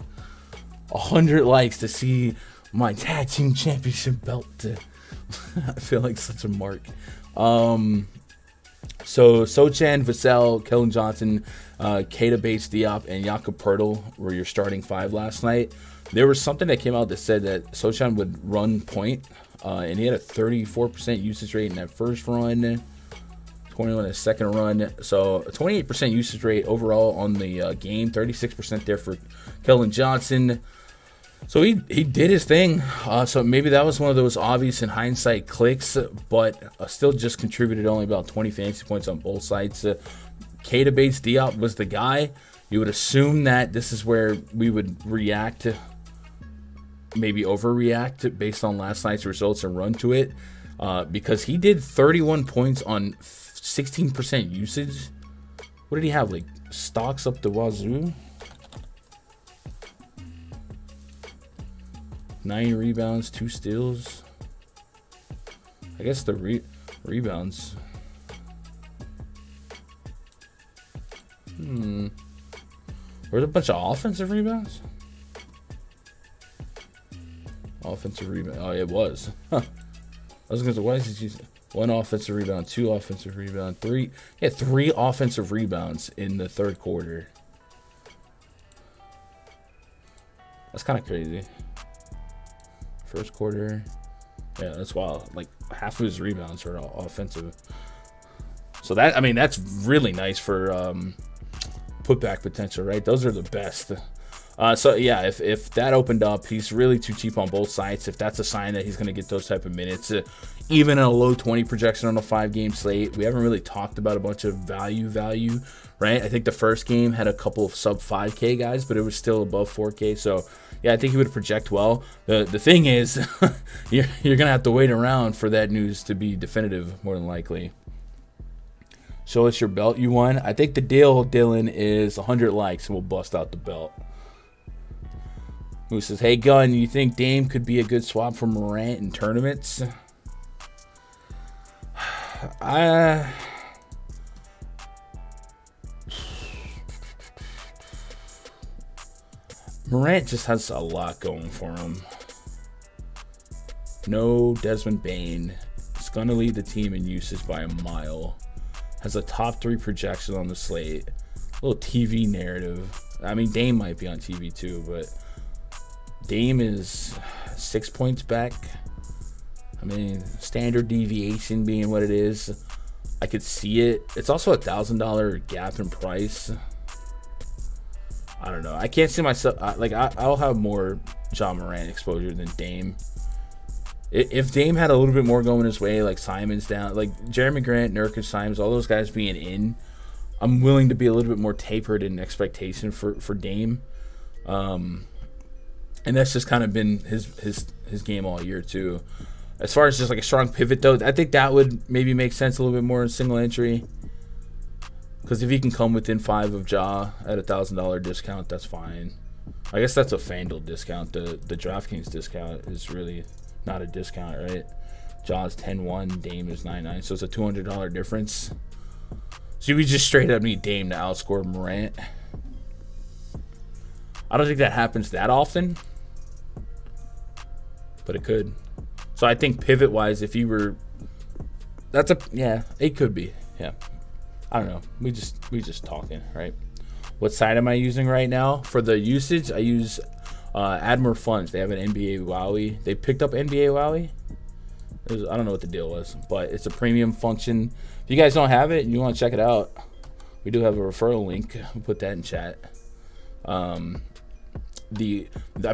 100 likes to see my tag team championship belt. I feel like such a mark. So Sochan, Vassell, Kellen Johnson, Keita Bates-Diop, and Jakob Poeltl were your starting 5 last night. There was something that came out that said that Sochan would run point, and he had a 34% usage rate in that first run, 21 in the second run. So a 28% usage rate overall on the game, 36% there for Kellen Johnson. So he did his thing. So maybe that was one of those obvious in hindsight clicks, but still just contributed only about 20 fantasy points on both sides. Keita Bates-Diop was the guy. You would assume that this is where we would react, maybe overreact based on last night's results and run to it, because he did 31 points on 16% usage. What did he have? Like stocks up the wazoo? 9 rebounds, 2 steals. I guess the rebounds. Were there a bunch of offensive rebounds? Offensive rebound. Oh, it was. Huh. I was going to say, why is he 1 offensive rebound, 2 offensive rebound, 3? Yeah, 3 offensive rebounds in the third quarter. That's kind of crazy. First quarter. Yeah, that's wild. Like half of his rebounds are all offensive. So that's really nice for putback potential, right? Those are the best. So yeah, if that opened up, he's really too cheap on both sides. If that's a sign that he's going to get those type of minutes, even in a low 20 projection on a 5-game slate, we haven't really talked about a bunch of value, right? I think the first game had a couple of sub 5K guys, but it was still above 4K. So yeah, I think he would project well. The thing is, you're going to have to wait around for that news to be definitive, more than likely. Show us your belt you won. I think the deal, Dylan, is 100 likes and we'll bust out the belt. Who says, hey, Gunn, you think Dame could be a good swap for Morant in tournaments? Morant just has a lot going for him. No Desmond Bane. He's going to lead the team in usage by a mile. Has a top 3 projection on the slate. A little TV narrative. I mean, Dame might be on TV too, but Dame is 6 points back. I mean, standard deviation being what it is, I could see it. It's also $1,000 gap in price. I don't know. I can't see myself. I'll have more John Morant exposure than Dame. If Dame had a little bit more going his way, like Simon's down, like Jeremy Grant, Nurkic, Simons, all those guys being in, I'm willing to be a little bit more tapered in expectation for Dame. And that's just kind of been his game all year too. As far as just like a strong pivot though, I think that would maybe make sense a little bit more in single entry. Because if he can come within 5 of Ja at $1,000 discount, that's fine. I guess that's a FanDuel discount. The DraftKings discount is really not a discount, right? Ja's 10-1, Dame is 9-9, so it's a $200 difference. So we just straight up need Dame to outscore Morant. I don't think that happens that often, but it could. So I think pivot-wise, if you were, it could be, yeah. I don't know. We just talking, right? What site am I using right now for the usage? I use Add More Funds. They have an NBA Wowie. They picked up NBA Wowie. I don't know what the deal was, but it's a premium function. If you guys don't have it and you want to check it out, we do have a referral link. We'll put that in chat. I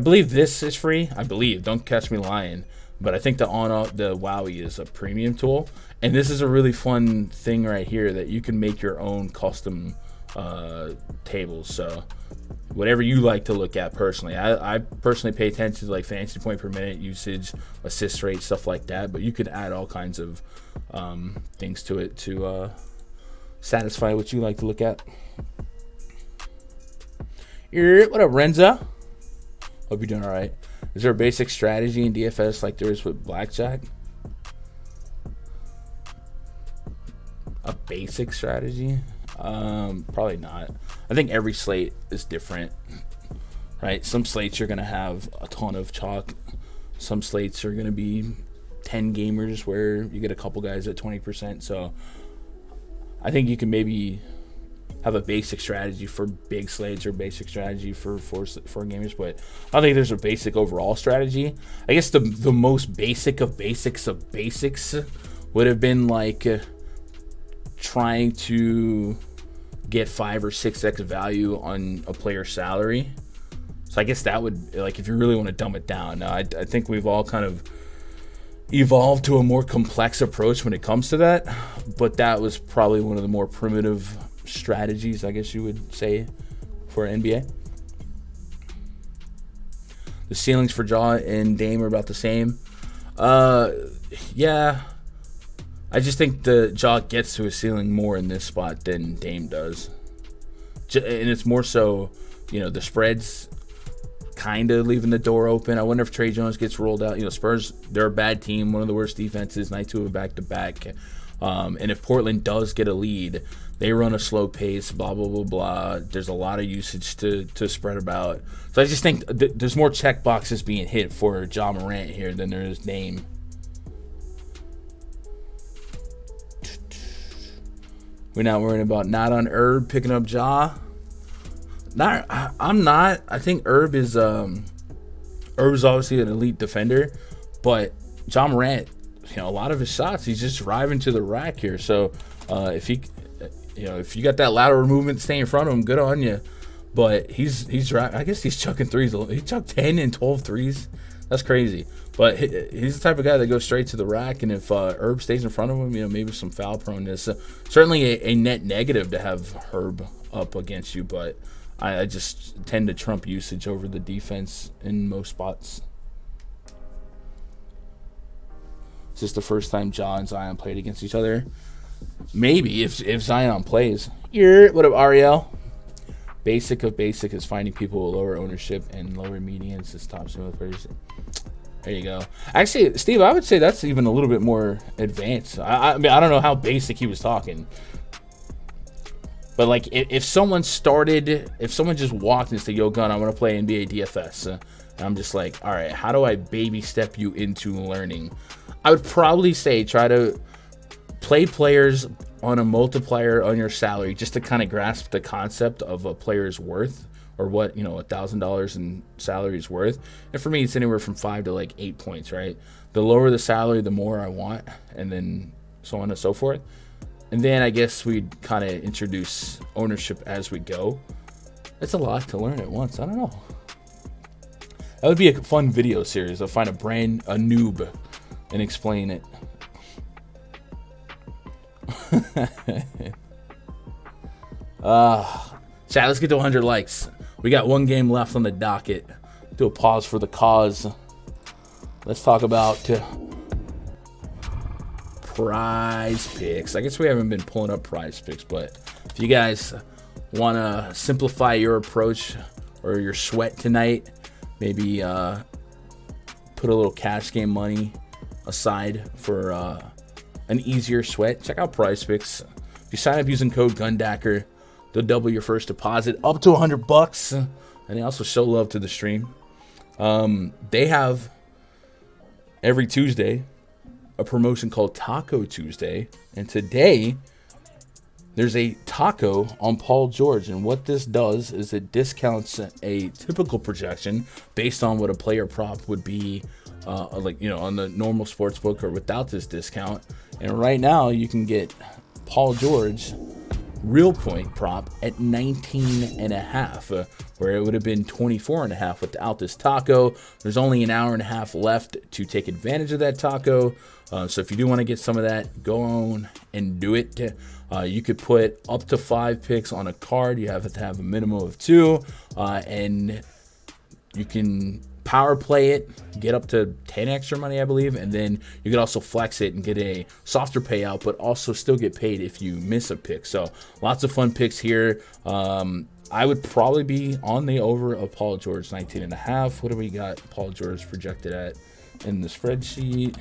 believe this is free. I believe. Don't catch me lying. But I think the Wowie is a premium tool. And this is a really fun thing right here that you can make your own custom tables. So whatever you like to look at personally. I personally pay attention to like fantasy point per minute, usage, assist rate, stuff like that. But you could add all kinds of things to it to satisfy what you like to look at. What up, Renza? Hope you're doing all right. Is there a basic strategy in DFS like there is with blackjack? A basic strategy? Probably not. I think every slate is different, right? Some slates you're going to have a ton of chalk. Some slates are going to be 10 gamers where you get a couple guys at 20%. So I think you can maybe have a basic strategy for big slates or basic strategy for four gamers, but I don't think there's a basic overall strategy. I guess the most basic of basics would have been like trying to get 5 or 6x value on a player's salary. So I guess that would, like, if you really want to dumb it down. Now, I think we've all kind of evolved to a more complex approach when it comes to that, but that was probably one of the more primitive strategies, I guess you would say, for NBA. The ceilings for Ja and Dame are about the same. Yeah. I just think the Ja gets to a ceiling more in this spot than Dame does. And it's more so, the spreads kind of leaving the door open. I wonder if Trey Jones gets rolled out. Spurs, they're a bad team, one of the worst defenses, night 2 of back-to-back. And if Portland does get a lead, they run a slow pace, blah, blah, blah, blah. There's a lot of usage to spread about. So I just think there's more check boxes being hit for Ja Morant here than there is Dame. We're not worrying about not on Herb picking up Ja. I'm not. I think Herb is obviously an elite defender, but Ja Morant, a lot of his shots, he's just driving to the rack here. So if you got that lateral movement staying in front of him, good on you. But he's driving. I guess he's chucking threes. He chucked 10 and 12 threes. That's crazy. But he's the type of guy that goes straight to the rack. And if Herb stays in front of him, maybe some foul proneness. Certainly a net negative to have Herb up against you. But I just tend to trump usage over the defense in most spots. Is this the first time Ja and Zion played against each other? Maybe if Zion plays. What up, Ariel? Basic of basic is finding people with lower ownership and lower medians as top single players. There you go. Actually, Steve, I would say that's even a little bit more advanced. I mean, I don't know how basic he was talking. But like, if someone just walked and said, "Yo, Gun, I want to play NBA DFS," and I'm just like, all right, how do I baby step you into learning? I would probably say try to play players on a multiplier on your salary just to kind of grasp the concept of a player's worth, or what $1,000 in salary is worth. And for me, it's anywhere from 5 to like 8 points, right? The lower the salary, the more I want, and then so on and so forth. And then I guess we'd kind of introduce ownership as we go. That's a lot to learn at once. I don't know. That would be a fun video series. I'll find a noob and explain it. Chat, let's get to 100 likes. We got one game left on the docket. Do a pause for the cause. Let's talk about PrizePicks. I guess we haven't been pulling up PrizePicks, but if you guys want to simplify your approach or your sweat tonight, maybe put a little cash game money aside for an easier sweat, check out PrizePicks. If you sign up using code GUNDACKER, they'll double your first deposit up to $100, and they also show love to the stream. They have every Tuesday a promotion called Taco Tuesday, and today there's a taco on Paul George, and what this does is it discounts a typical projection based on what a player prop would be, on the normal sports book or without this discount. And right now you can get Paul George real point prop at 19.5, where it would have been 24.5 without this taco. There's only an hour and a half left to take advantage of that taco. So if you do want to get some of that, go on and do it. You could put up to 5 picks on a card. You have to have a minimum of 2, and you can power play it, get up to 10 extra money, I believe, and then you could also flex it and get a softer payout, but also still get paid if you miss a pick. So lots of fun picks here. I would probably be on the over of Paul George, 19.5. What do we got Paul George projected at in the spreadsheet?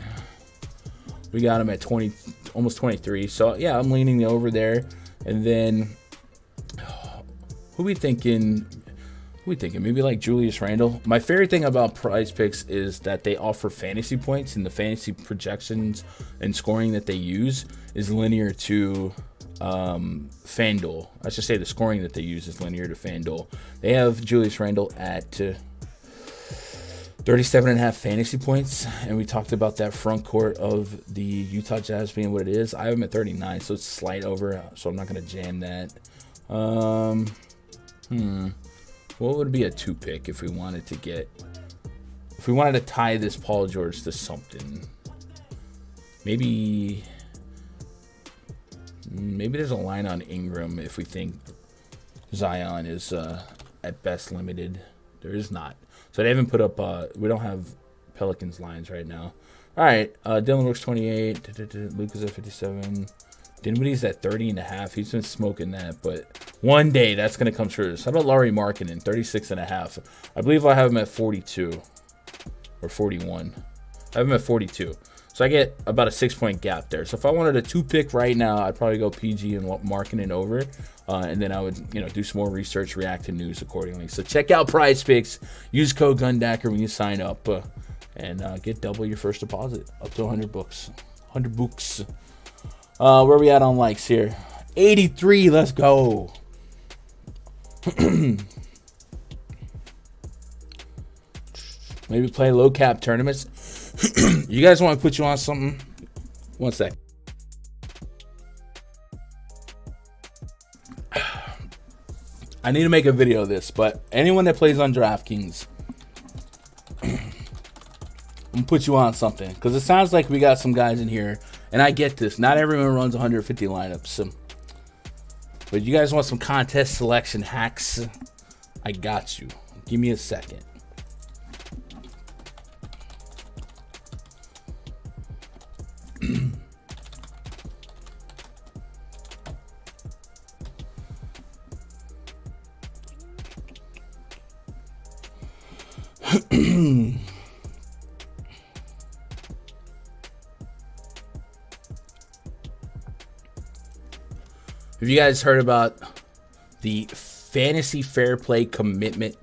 We got him at 20, almost 23. So yeah, I'm leaning the over there. And then who we thinking? Maybe like Julius Randle. My favorite thing about PrizePicks is that they offer fantasy points, and the fantasy projections and scoring that they use is linear to FanDuel. I should say the scoring that they use is linear to FanDuel. They have Julius Randle at 37.5 fantasy points, and we talked about that front court of the Utah Jazz being what it is. I have him at 39, so it's slight over, so I'm not going to jam that. What would be a 2 pick if we wanted to tie this Paul George to something? Maybe there's a line on Ingram if we think Zion is at best limited. There is not. So they haven't put up, we don't have Pelicans lines right now. All right, Dylan Brooks 28, Lucas at 57. Dinwiddie's at 30.5. He's been smoking that, but one day that's going to come true. So how about Lauri Markkanen, 36.5? I believe I have him at 42 or 41. I have him at 42. So I get about a 6-point gap there. So if I wanted a 2-pick right now, I'd probably go PG and Markkanen over. And then I would, do some more research, react to news accordingly. So check out PrizePicks. Use code GUNDACKER when you sign up, and get double your first deposit up to 100 bucks. 100 bucks. Where are we at on likes here? 83. Let's go. Maybe play low cap tournaments. You guys want to put you on something? One sec. I need to make a video of this, but anyone that plays on DraftKings, I'm gonna put you on something, because it sounds like we got some guys in here, and I get this. Not everyone runs 150 lineups, but you guys want some contest selection hacks? I got you. Give me a second. Have you guys heard about the fantasy fair play commitment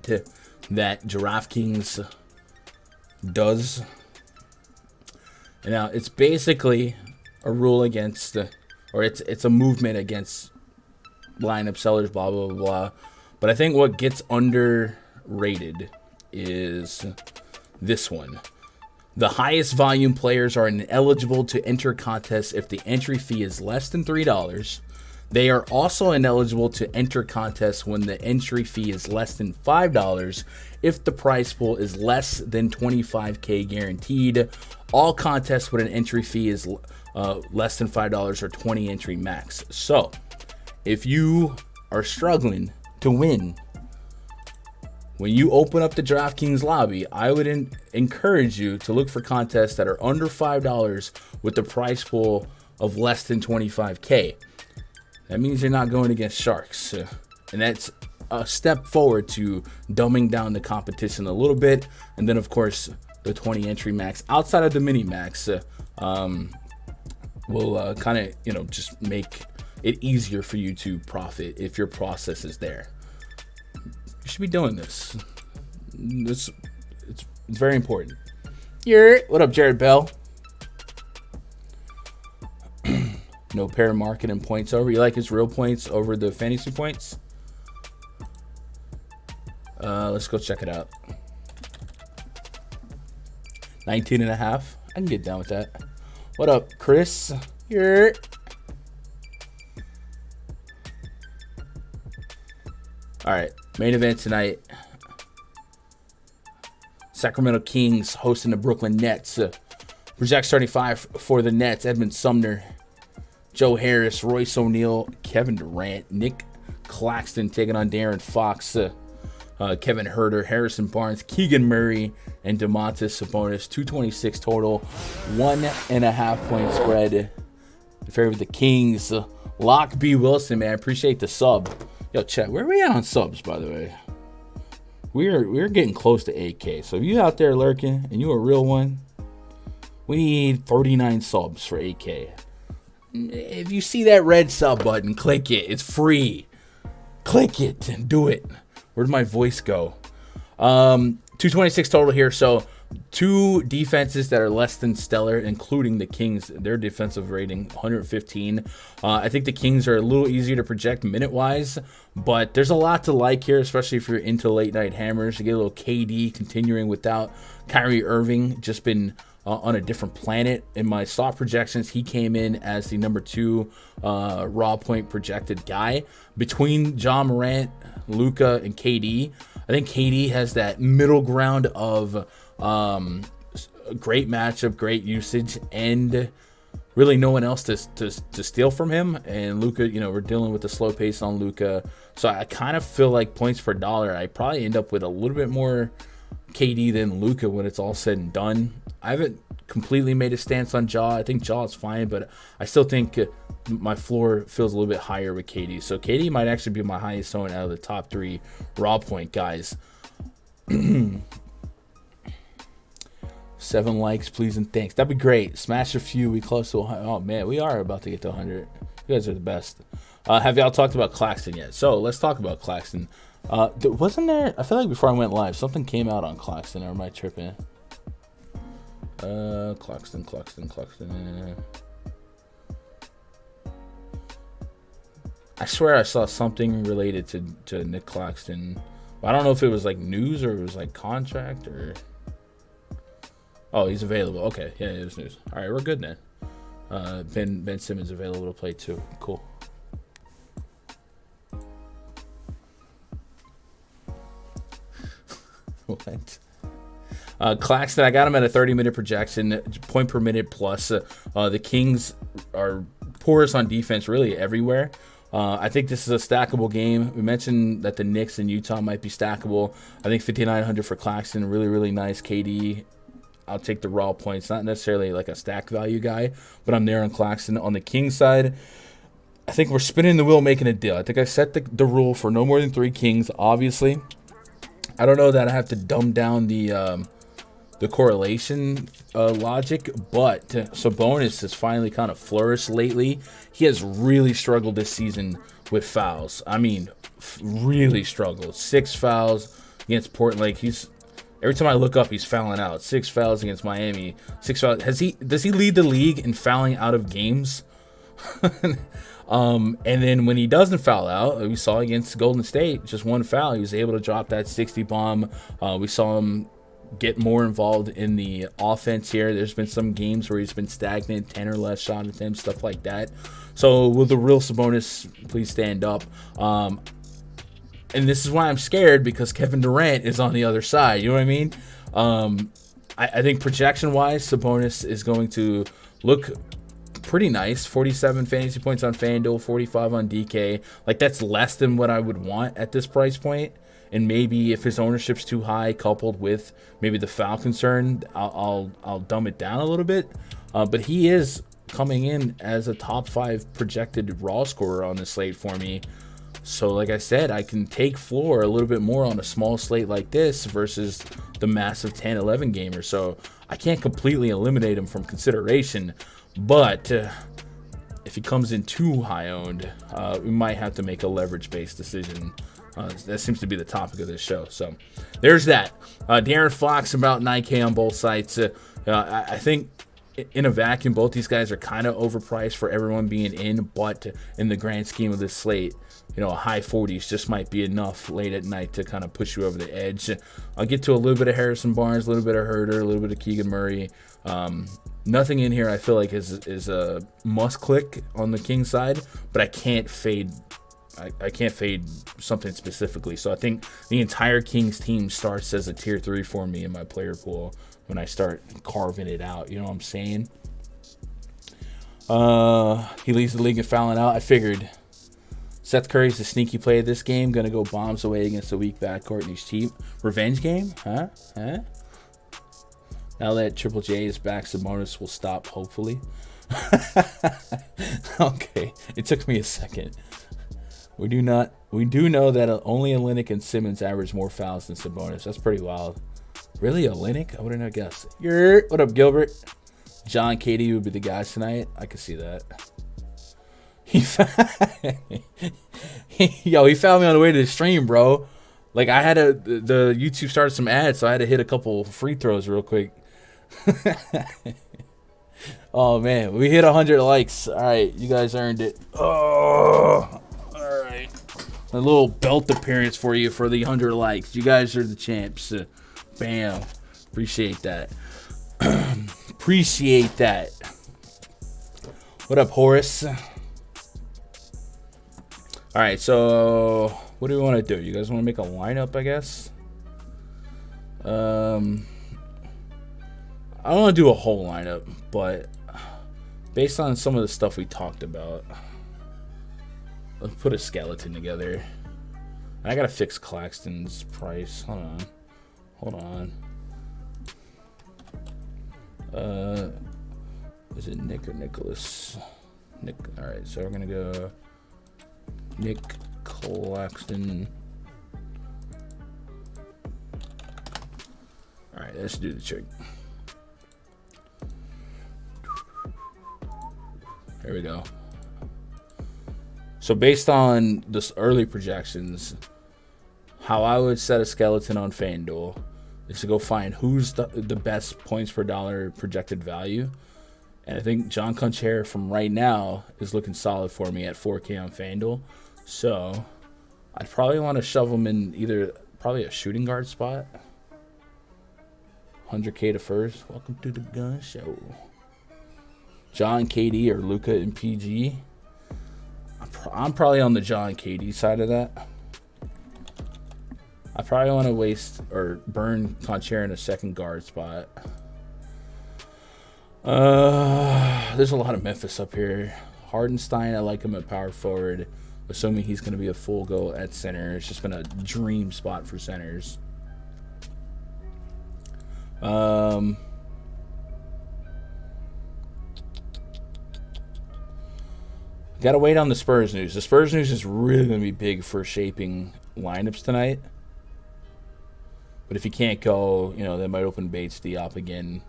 that DraftKings does? And now it's basically a rule against, or it's a movement against lineup sellers, blah, blah, blah, blah. But I think what gets underrated is this one. The highest volume players are ineligible to enter contests if the entry fee is less than $3. They are also ineligible to enter contests when the entry fee is less than $5 if the prize pool is less than $25K guaranteed. All contests with an entry fee is less than $5 or 20 entry max. So if you are struggling to win, when you open up the DraftKings lobby, I would encourage you to look for contests that are under $5 with the prize pool of less than $25K. That means you're not going against sharks. And that's a step forward to dumbing down the competition a little bit. And then, of course, the 20 entry max outside of the mini max will kind of, just make it easier for you to profit if your process is there. You should be doing this. It's very important. What up, Jared Bell? No pair market and points over. You like his real points over the fantasy points? Let's go check it out. 19.5. I can get down with that. What up, Chris? Here. All right, main event tonight. Sacramento Kings hosting the Brooklyn Nets. Project 35 for the Nets. Edmund Sumner, Joe Harris, Royce O'Neal, Kevin Durant, Nick Claxton taking on Darren Fox, Kevin Huerter, Harrison Barnes, Keegan Murray, and Domantas Sabonis. 226 total, 1.5 point spread. In favor of the Kings. Lock B. Wilson, man, I appreciate the sub. Yo, chat, where are we at on subs, by the way? We're getting close to 8K. So if you out there lurking and you a real one, we need 39 subs for 8K. If you see that red sub button, click it. It's free. Click it and do it. Where'd my voice go? 226 total here. So two defenses that are less than stellar, including the Kings. Their defensive rating, 115. I think the Kings are a little easier to project minute-wise, but there's a lot to like here, especially if you're into late-night hammers. You get a little KD continuing without Kyrie Irving, just been on a different planet. In my soft projections, he came in as the number 2 raw point projected guy. Between Ja Morant, Luka, and KD, I think KD has that middle ground of great matchup, great usage, and really no one else to steal from him. And Luka, we're dealing with the slow pace on Luka, so I kind of feel like points per dollar, I probably end up with a little bit more KD than Luka when it's all said and done. I haven't completely made a stance on Ja. I think Ja is fine, but I still think my floor feels a little bit higher with KD. So KD might actually be my highest owned out of the top 3 raw point guys. 7 likes, please, and thanks. That'd be great. Smash a few. We close to 100. Oh, man, we are about to get to 100. You guys are the best. Have y'all talked about Claxton yet? So let's talk about Claxton. Wasn't there, I feel like before I went live, something came out on Claxton, or am I tripping? Claxton. I swear I saw something related to Nick Claxton. I don't know if it was like news or it was like contract or... Oh, he's available. Okay, yeah, it was news. All right, we're good then. Ben Simmons available to play too. Cool. What? Claxton, I got him at a 30-minute projection, point per minute plus. The Kings are porous on defense really everywhere. I think this is a stackable game. We mentioned that the Knicks and Utah might be stackable. I think 5,900 for Claxton, really, really nice. KD, I'll take the raw points. Not necessarily like a stack value guy, but I'm there on Claxton. On the Kings side, I think we're spinning the wheel making a deal. I think I set the rule for no more than 3 Kings, obviously. I don't know that I have to dumb down the correlation logic, but Sabonis has finally kind of flourished lately. He has really struggled this season with fouls. I mean, really struggled. 6 fouls against Portland. Like, every time I look up, he's fouling out. 6 fouls against Miami. 6 fouls. Does he lead the league in fouling out of games? And then when he doesn't foul out, we saw against Golden State, just 1 foul, he was able to drop that 60 bomb. We saw him get more involved in the offense here. There's been some games where he's been stagnant, 10 or less shot attempts, stuff like that. So will the real Sabonis please stand up? And this is why I'm scared, because Kevin Durant is on the other side. You know what I mean? I think projection-wise, Sabonis is going to look pretty nice. 47 fantasy points on FanDuel, 45 on DK. Like, that's less than what I would want at this price point. And maybe if his ownership's too high, coupled with maybe the foul concern, I'll dumb it down a little bit. But he is coming in as a top 5 projected raw scorer on the slate for me. So like I said, I can take floor a little bit more on a small slate like this versus the massive 10-11 gamer. So I can't completely eliminate him from consideration. But if he comes in too high owned, we might have to make a leverage-based decision. That seems to be the topic of this show. So there's that. Darren Fox, about 9K on both sites. I think in a vacuum, both these guys are kind of overpriced for everyone being in, but in the grand scheme of this slate, a high 40s just might be enough late at night to kind of push you over the edge. I'll get to a little bit of Harrison Barnes, a little bit of Herter, a little bit of Keegan Murray. Nothing in here I feel like is a must click on the King side, but I can't fade. I can't fade something specifically. So I think the entire Kings team starts as a tier 3 for me in my player pool when I start carving it out. You know what I'm saying? He leads the league in fouling out. I figured Seth Curry's the sneaky play of this game. Going to go bombs away against a weak backcourt, and he's cheap. Revenge game? Huh? Now that Triple J is back, Sabonis will stop, hopefully. Okay. It took me a second. We do know that only Olynyk and Simmons average more fouls than Sabonis. That's pretty wild. Really, Olynyk? I wouldn't have guessed. What up, Gilbert? John Katie would be the guys tonight. I could see that. He found me on the way to the stream, bro. Like, the YouTube started some ads, so I had to hit a couple free throws real quick. Oh, man. We hit 100 likes. All right, you guys earned it. Oh, all right. A little belt appearance for you for the 100 likes. You guys are the champs. Bam. Appreciate that. Appreciate that. What up, Horace? All right, so what do we want to do? You guys want to make a lineup, I guess? I don't want to do a whole lineup, but based on some of the stuff we talked about, let's put a skeleton together. I got to fix Claxton's price. Hold on. Is it Nick or Nicholas? Nick. All right, so we're going to go Nick Claxton. All right, let's do the trick. There we go. So based on this early projections, how I would set a skeleton on FanDuel is to go find who's the best points per dollar projected value. And I think John Concher from right now is looking solid for me at 4K on FanDuel. So I'd probably want to shove him in either probably a shooting guard spot. 100K to first. Welcome to the gun show. John KD or Luka and PG. I'm probably on the John KD side of that. I probably want to waste or burn Concher in a second guard spot. There's a lot of Memphis up here. Hardenstein, I like him at power forward, assuming he's going to be a full go at center. It's just been a dream spot for centers. Got to wait on the Spurs news. The Spurs news is really going to be big for shaping lineups tonight. But if you can't go, they might open Bates Diop again.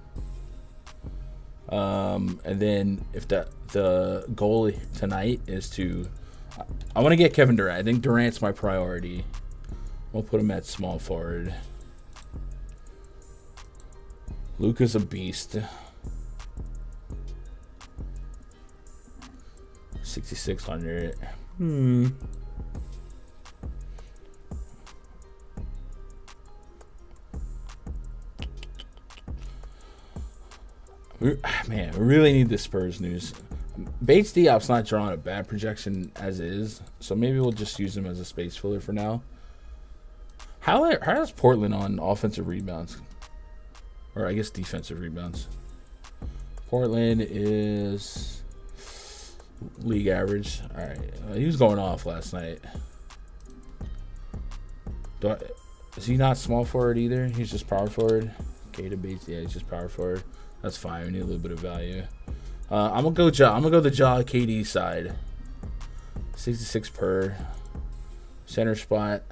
And then if the goal tonight is to, I want to get Kevin Durant. I think Durant's my priority. We'll put him at small forward. Luka's a beast. 6,600. Man, we really need the Spurs news. Bates Diop's not drawing a bad projection as is, so maybe we'll just use him as a space filler for now. How is Portland on offensive rebounds? Or I guess defensive rebounds. Portland is league average. All right, he was going off last night. Is he not small forward either? He's just power forward. Okay, to Bates, yeah, he's just power forward. That's fine. We need a little bit of value. I'm gonna go the Ja KD side. 66 per center spot.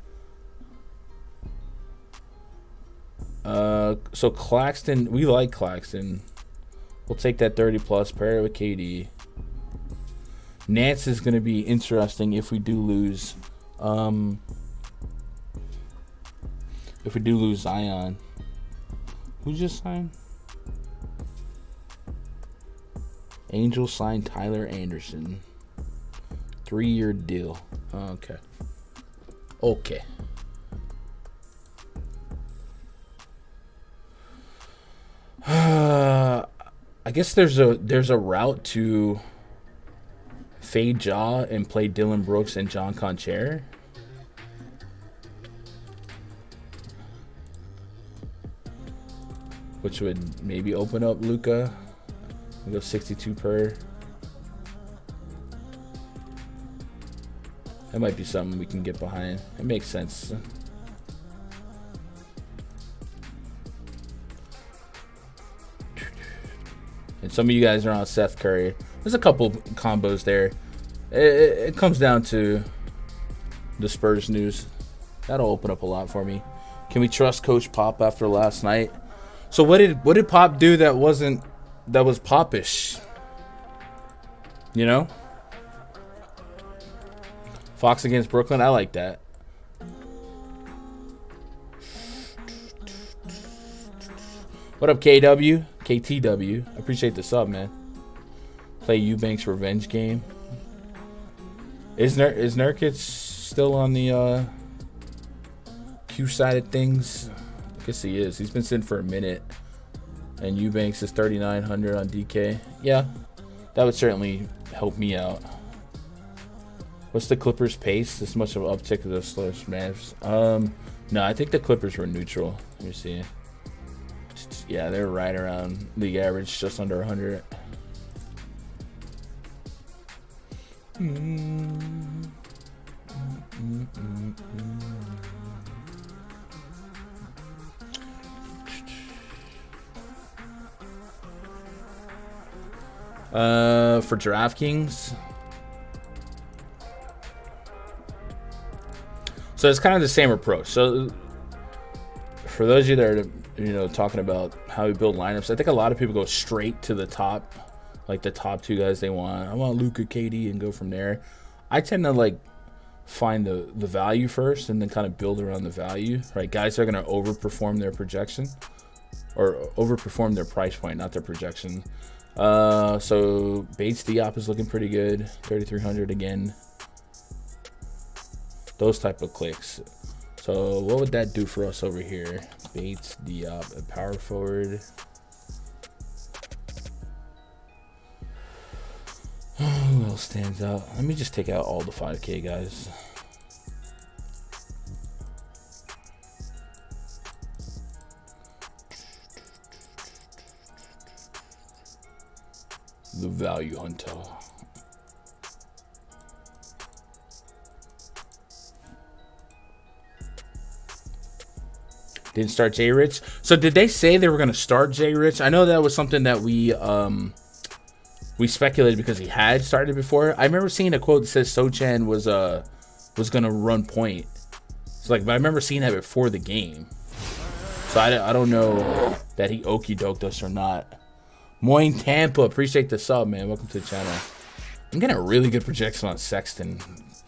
So Claxton, we like Claxton. We'll take that 30 plus, pair it with KD. Nance is going to be interesting if we do lose. If we do lose Zion. Who just signed? Angels signed Tyler Anderson. 3-year deal. Okay. Okay. I guess there's a route to fade Ja and play Dylan Brooks and John Concher. Which would maybe open up Luka. We'll go 62 per. That might be something we can get behind. It makes sense. And some of you guys are on Seth Curry. There's a couple combos there. It comes down to the Spurs news. That'll open up a lot for me. Can we trust Coach Pop after last night? So what did Pop do that was Popish? You know? Fox against Brooklyn, I like that. What up, KW? KTW. I appreciate the sub, man. Play Eubanks revenge game. Is Nurkic still on the Q side of things? I guess he is. He's been sitting for a minute. And Eubanks is 3,900 on DK. Yeah, that would certainly help me out. What's the Clippers' pace? This much of an uptick of the slow Mavs? No, I think the Clippers were neutral. Let me see. Yeah, they're right around league average, just under 100. For DraftKings. So it's kind of the same approach. So for those of you that are, talking about how we build lineups, I think a lot of people go straight to the top, like the top two guys they want. I want Luka, KD, and go from there. I tend to find the value first and then kind of build around the value. Right, guys are going to overperform their projection or overperform their price point, not their projection. So Bates Diop is looking pretty good, 3,300 again. Those type of clicks. So what would that do for us over here? Bates Diop, a power forward. Who else stands out? Let me just take out all the 5K guys. The value hunter. Didn't start Jay Rich. So did they say they were going to start Jay Rich? I know that was something that we speculated because he had started before. I remember seeing a quote that says Sochan was going to run point. It's but I remember seeing that before the game. So I don't know that he okey-doked us or not. Moine Tampa, appreciate the sub, man. Welcome to the channel. I'm getting a really good projection on Sexton.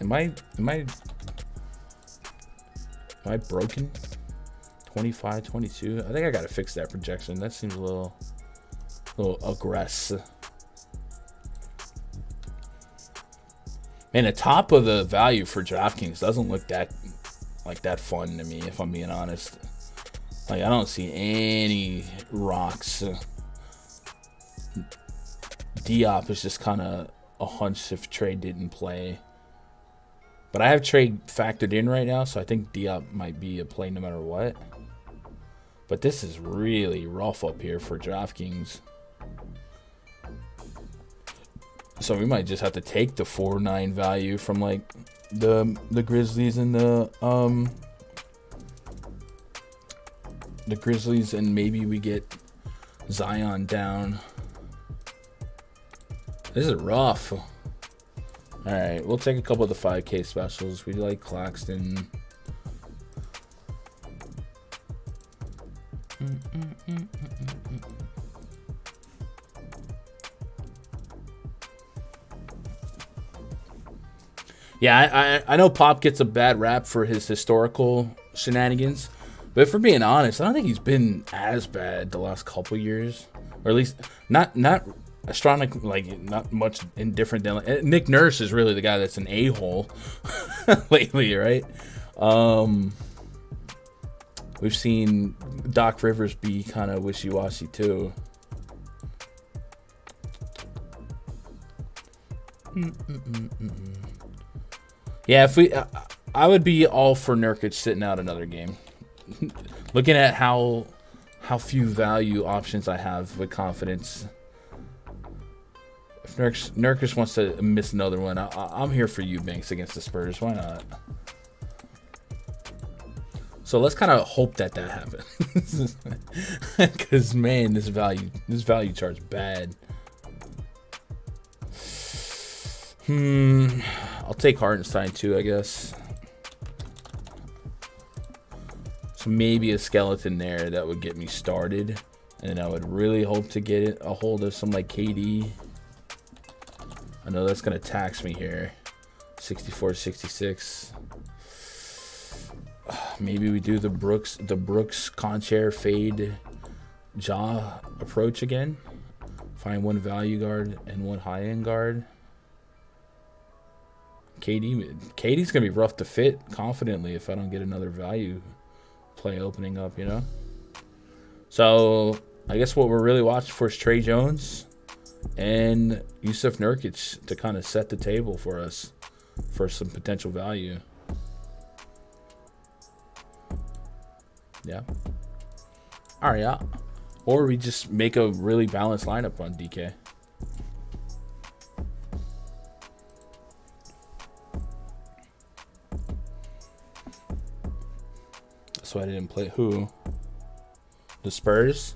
Am I broken? 25, 22. I think I gotta fix that projection. That seems a little aggressive. Man, the top of the value for DraftKings doesn't look that fun to me, if I'm being honest. I don't see any rocks. Diop is just kind of a hunch if trade didn't play. But I have trade factored in right now, so I think Diop might be a play no matter what. But this is really rough up here for DraftKings. So we might just have to take the 4.9 value from the Grizzlies and the Grizzlies, and maybe we get Zion down. This is rough. All right, we'll take a couple of the 5K specials. We like Claxton. Yeah, I know Pop gets a bad rap for his historical shenanigans, but if we're being honest, I don't think he's been as bad the last couple years, or at least not Astronic, like, not much indifferent than Nick Nurse is really the guy that's an a-hole lately, right? We've seen Doc Rivers be kind of wishy-washy too. Yeah, I would be all for Nurkic sitting out another game. Looking at how few value options I have with confidence. If Nurkic wants to miss another one, I'm here for you, Banks, against the Spurs. Why not? So let's kind of hope that happens. Because, man, this value chart's bad. I'll take Hartenstein too, I guess. So maybe a skeleton there that would get me started. And I would really hope to get a hold of some like KD. I know that's going to tax me here. 64, 66. Maybe we do the Brooks Conchair fade jaw approach again. Find one value guard and one high end guard. KD's gonna be rough to fit confidently if I don't get another value play opening up, you know. So I guess what we're really watching for is Trey Jones and Yusuf Nurkic to kind of set the table for us for some potential value. Yeah. All right, yeah. Or we just make a really balanced lineup on DK. So I didn't play who? The Spurs?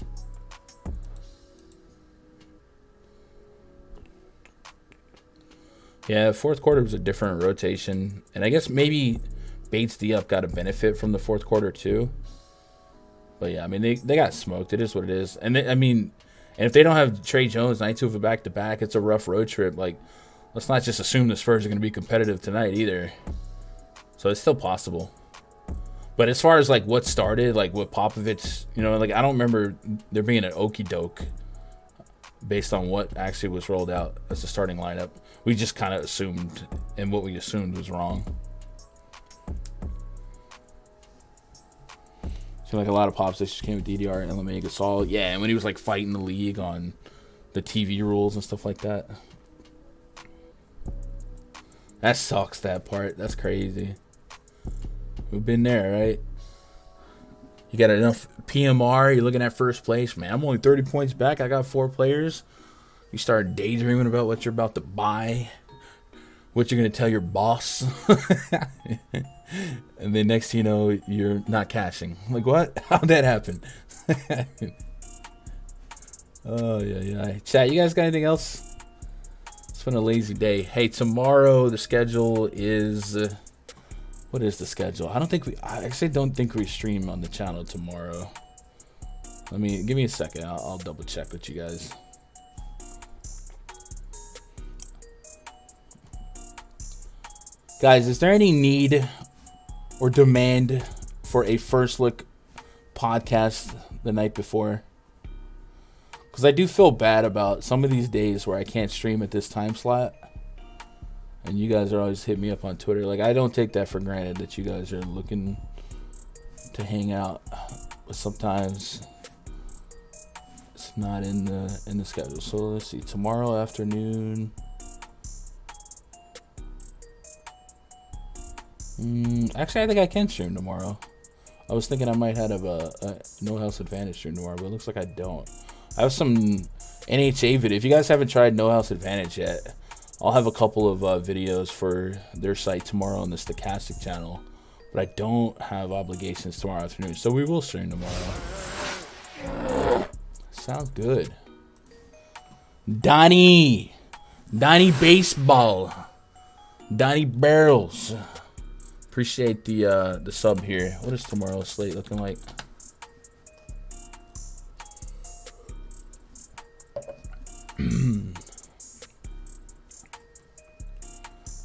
Yeah, fourth quarter was a different rotation. And I guess maybe Bates D-Up got a benefit from the fourth quarter too. But yeah, I mean, they got smoked. It is what it is. And and if they don't have Trey Jones, night two of a back-to-back, it's a rough road trip. Like, let's not just assume the Spurs are going to be competitive tonight either. So it's still possible. But as far as, like, what started, like, with Popovich, you know, like, I don't remember there being an okie doke based on what actually was rolled out as the starting lineup. We just kind of assumed, and what we assumed was wrong. So, like, a lot of pops that just came with DDR and LMA Gasol. Yeah, and when he was, like, fighting the league on the TV rules and stuff like that. That sucks, that part. That's crazy. We've been there, right? You got enough PMR. You're looking at first place. Man, I'm only 30 points back. I got 4 players. You start daydreaming about what you're about to buy. What you're going to tell your boss. And then next thing you know, you're not cashing. I'm like, what? How'd that happen? Oh, yeah. Chat, you guys got anything else? It's been a lazy day. Hey, tomorrow the schedule is... what is the schedule? I actually don't think we stream on the channel tomorrow. Give me a second. I'll double check with you guys. Guys, is there any need or demand for a first look podcast the night before? Because I do feel bad about some of these days where I can't stream at this time slot. And you guys are always hitting me up on Twitter. Like, I don't take that for granted that you guys are looking to hang out. But sometimes it's not in the schedule. So let's see. Tomorrow afternoon. Actually, I think I can stream tomorrow. I was thinking I might have a No House Advantage stream tomorrow, but it looks like I don't. I have some NHA video. If you guys haven't tried No House Advantage yet, I'll have a couple of videos for their site tomorrow on the Stochastic channel. But I don't have obligations tomorrow afternoon, so we will stream tomorrow. Sounds good. Donnie Baseball. Donnie Barrels. Appreciate the sub here. What is tomorrow's slate looking like?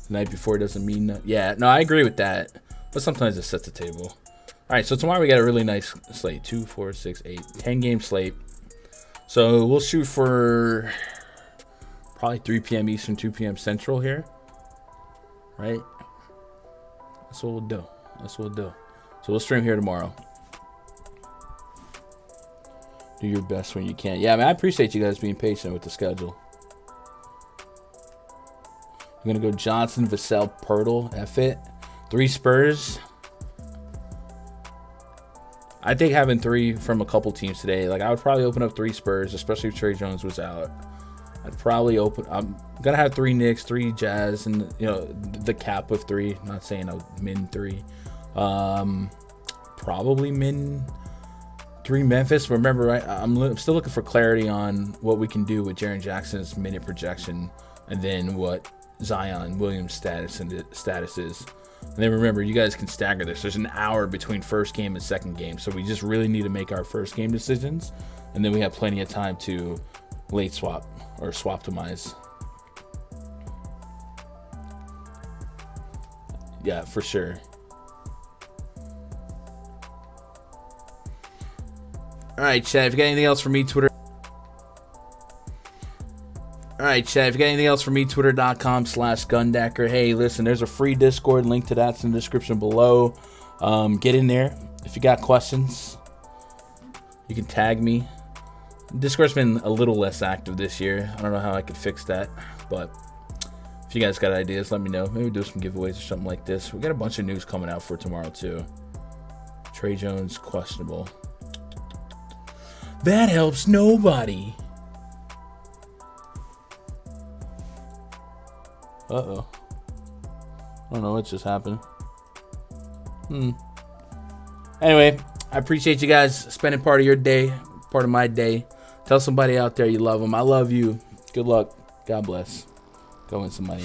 The night before doesn't mean that. Yeah, no, I agree with that. But sometimes it sets the table. All right, so tomorrow we got a really nice slate. 2, 4, 6, 8, 10 game slate. So we'll shoot for Probably 3 p.m. Eastern, 2 p.m. Central here. Right? That's what we'll do. That's what we'll do. So we'll stream here tomorrow. Do your best when you can. Yeah, man, I appreciate you guys being patient with the schedule. I'm going to go Johnson, Vassell, Pirtle, F-it. 3 Spurs. I think having 3 from a couple teams today, like I would probably open up 3 Spurs, especially if Trey Jones was out. I'd probably open. I'm gonna have 3 Knicks, 3 Jazz, and the cap of 3. I'm not saying I'll min 3. Probably min 3 Memphis. Remember, right? I'm still looking for clarity on what we can do with Jaren Jackson's minute projection, and then what Zion Williams' status is. And then remember, you guys can stagger this. There's an hour between first game and second game, so we just really need to make our first game decisions, and then we have plenty of time to late swap or swap-tomize. Yeah, for sure. All right, Chad, if you got anything else for me, Twitter. All right, Chad, if you got anything else for me, twitter.com/Gundacker. Hey, listen, there's a free Discord. Link to that's in the description below. Get in there. If you got questions, you can tag me. Discord's been a little less active this year. I don't know how I could fix that, but if you guys got ideas, let me know. Maybe do some giveaways or something like this. We got a bunch of news coming out for tomorrow, too. Trey Jones, questionable. That helps nobody. Uh-oh. I don't know what just happened. Anyway, I appreciate you guys spending part of your day, part of my day. Tell somebody out there you love them. I love you. Good luck. God bless. Go win some money.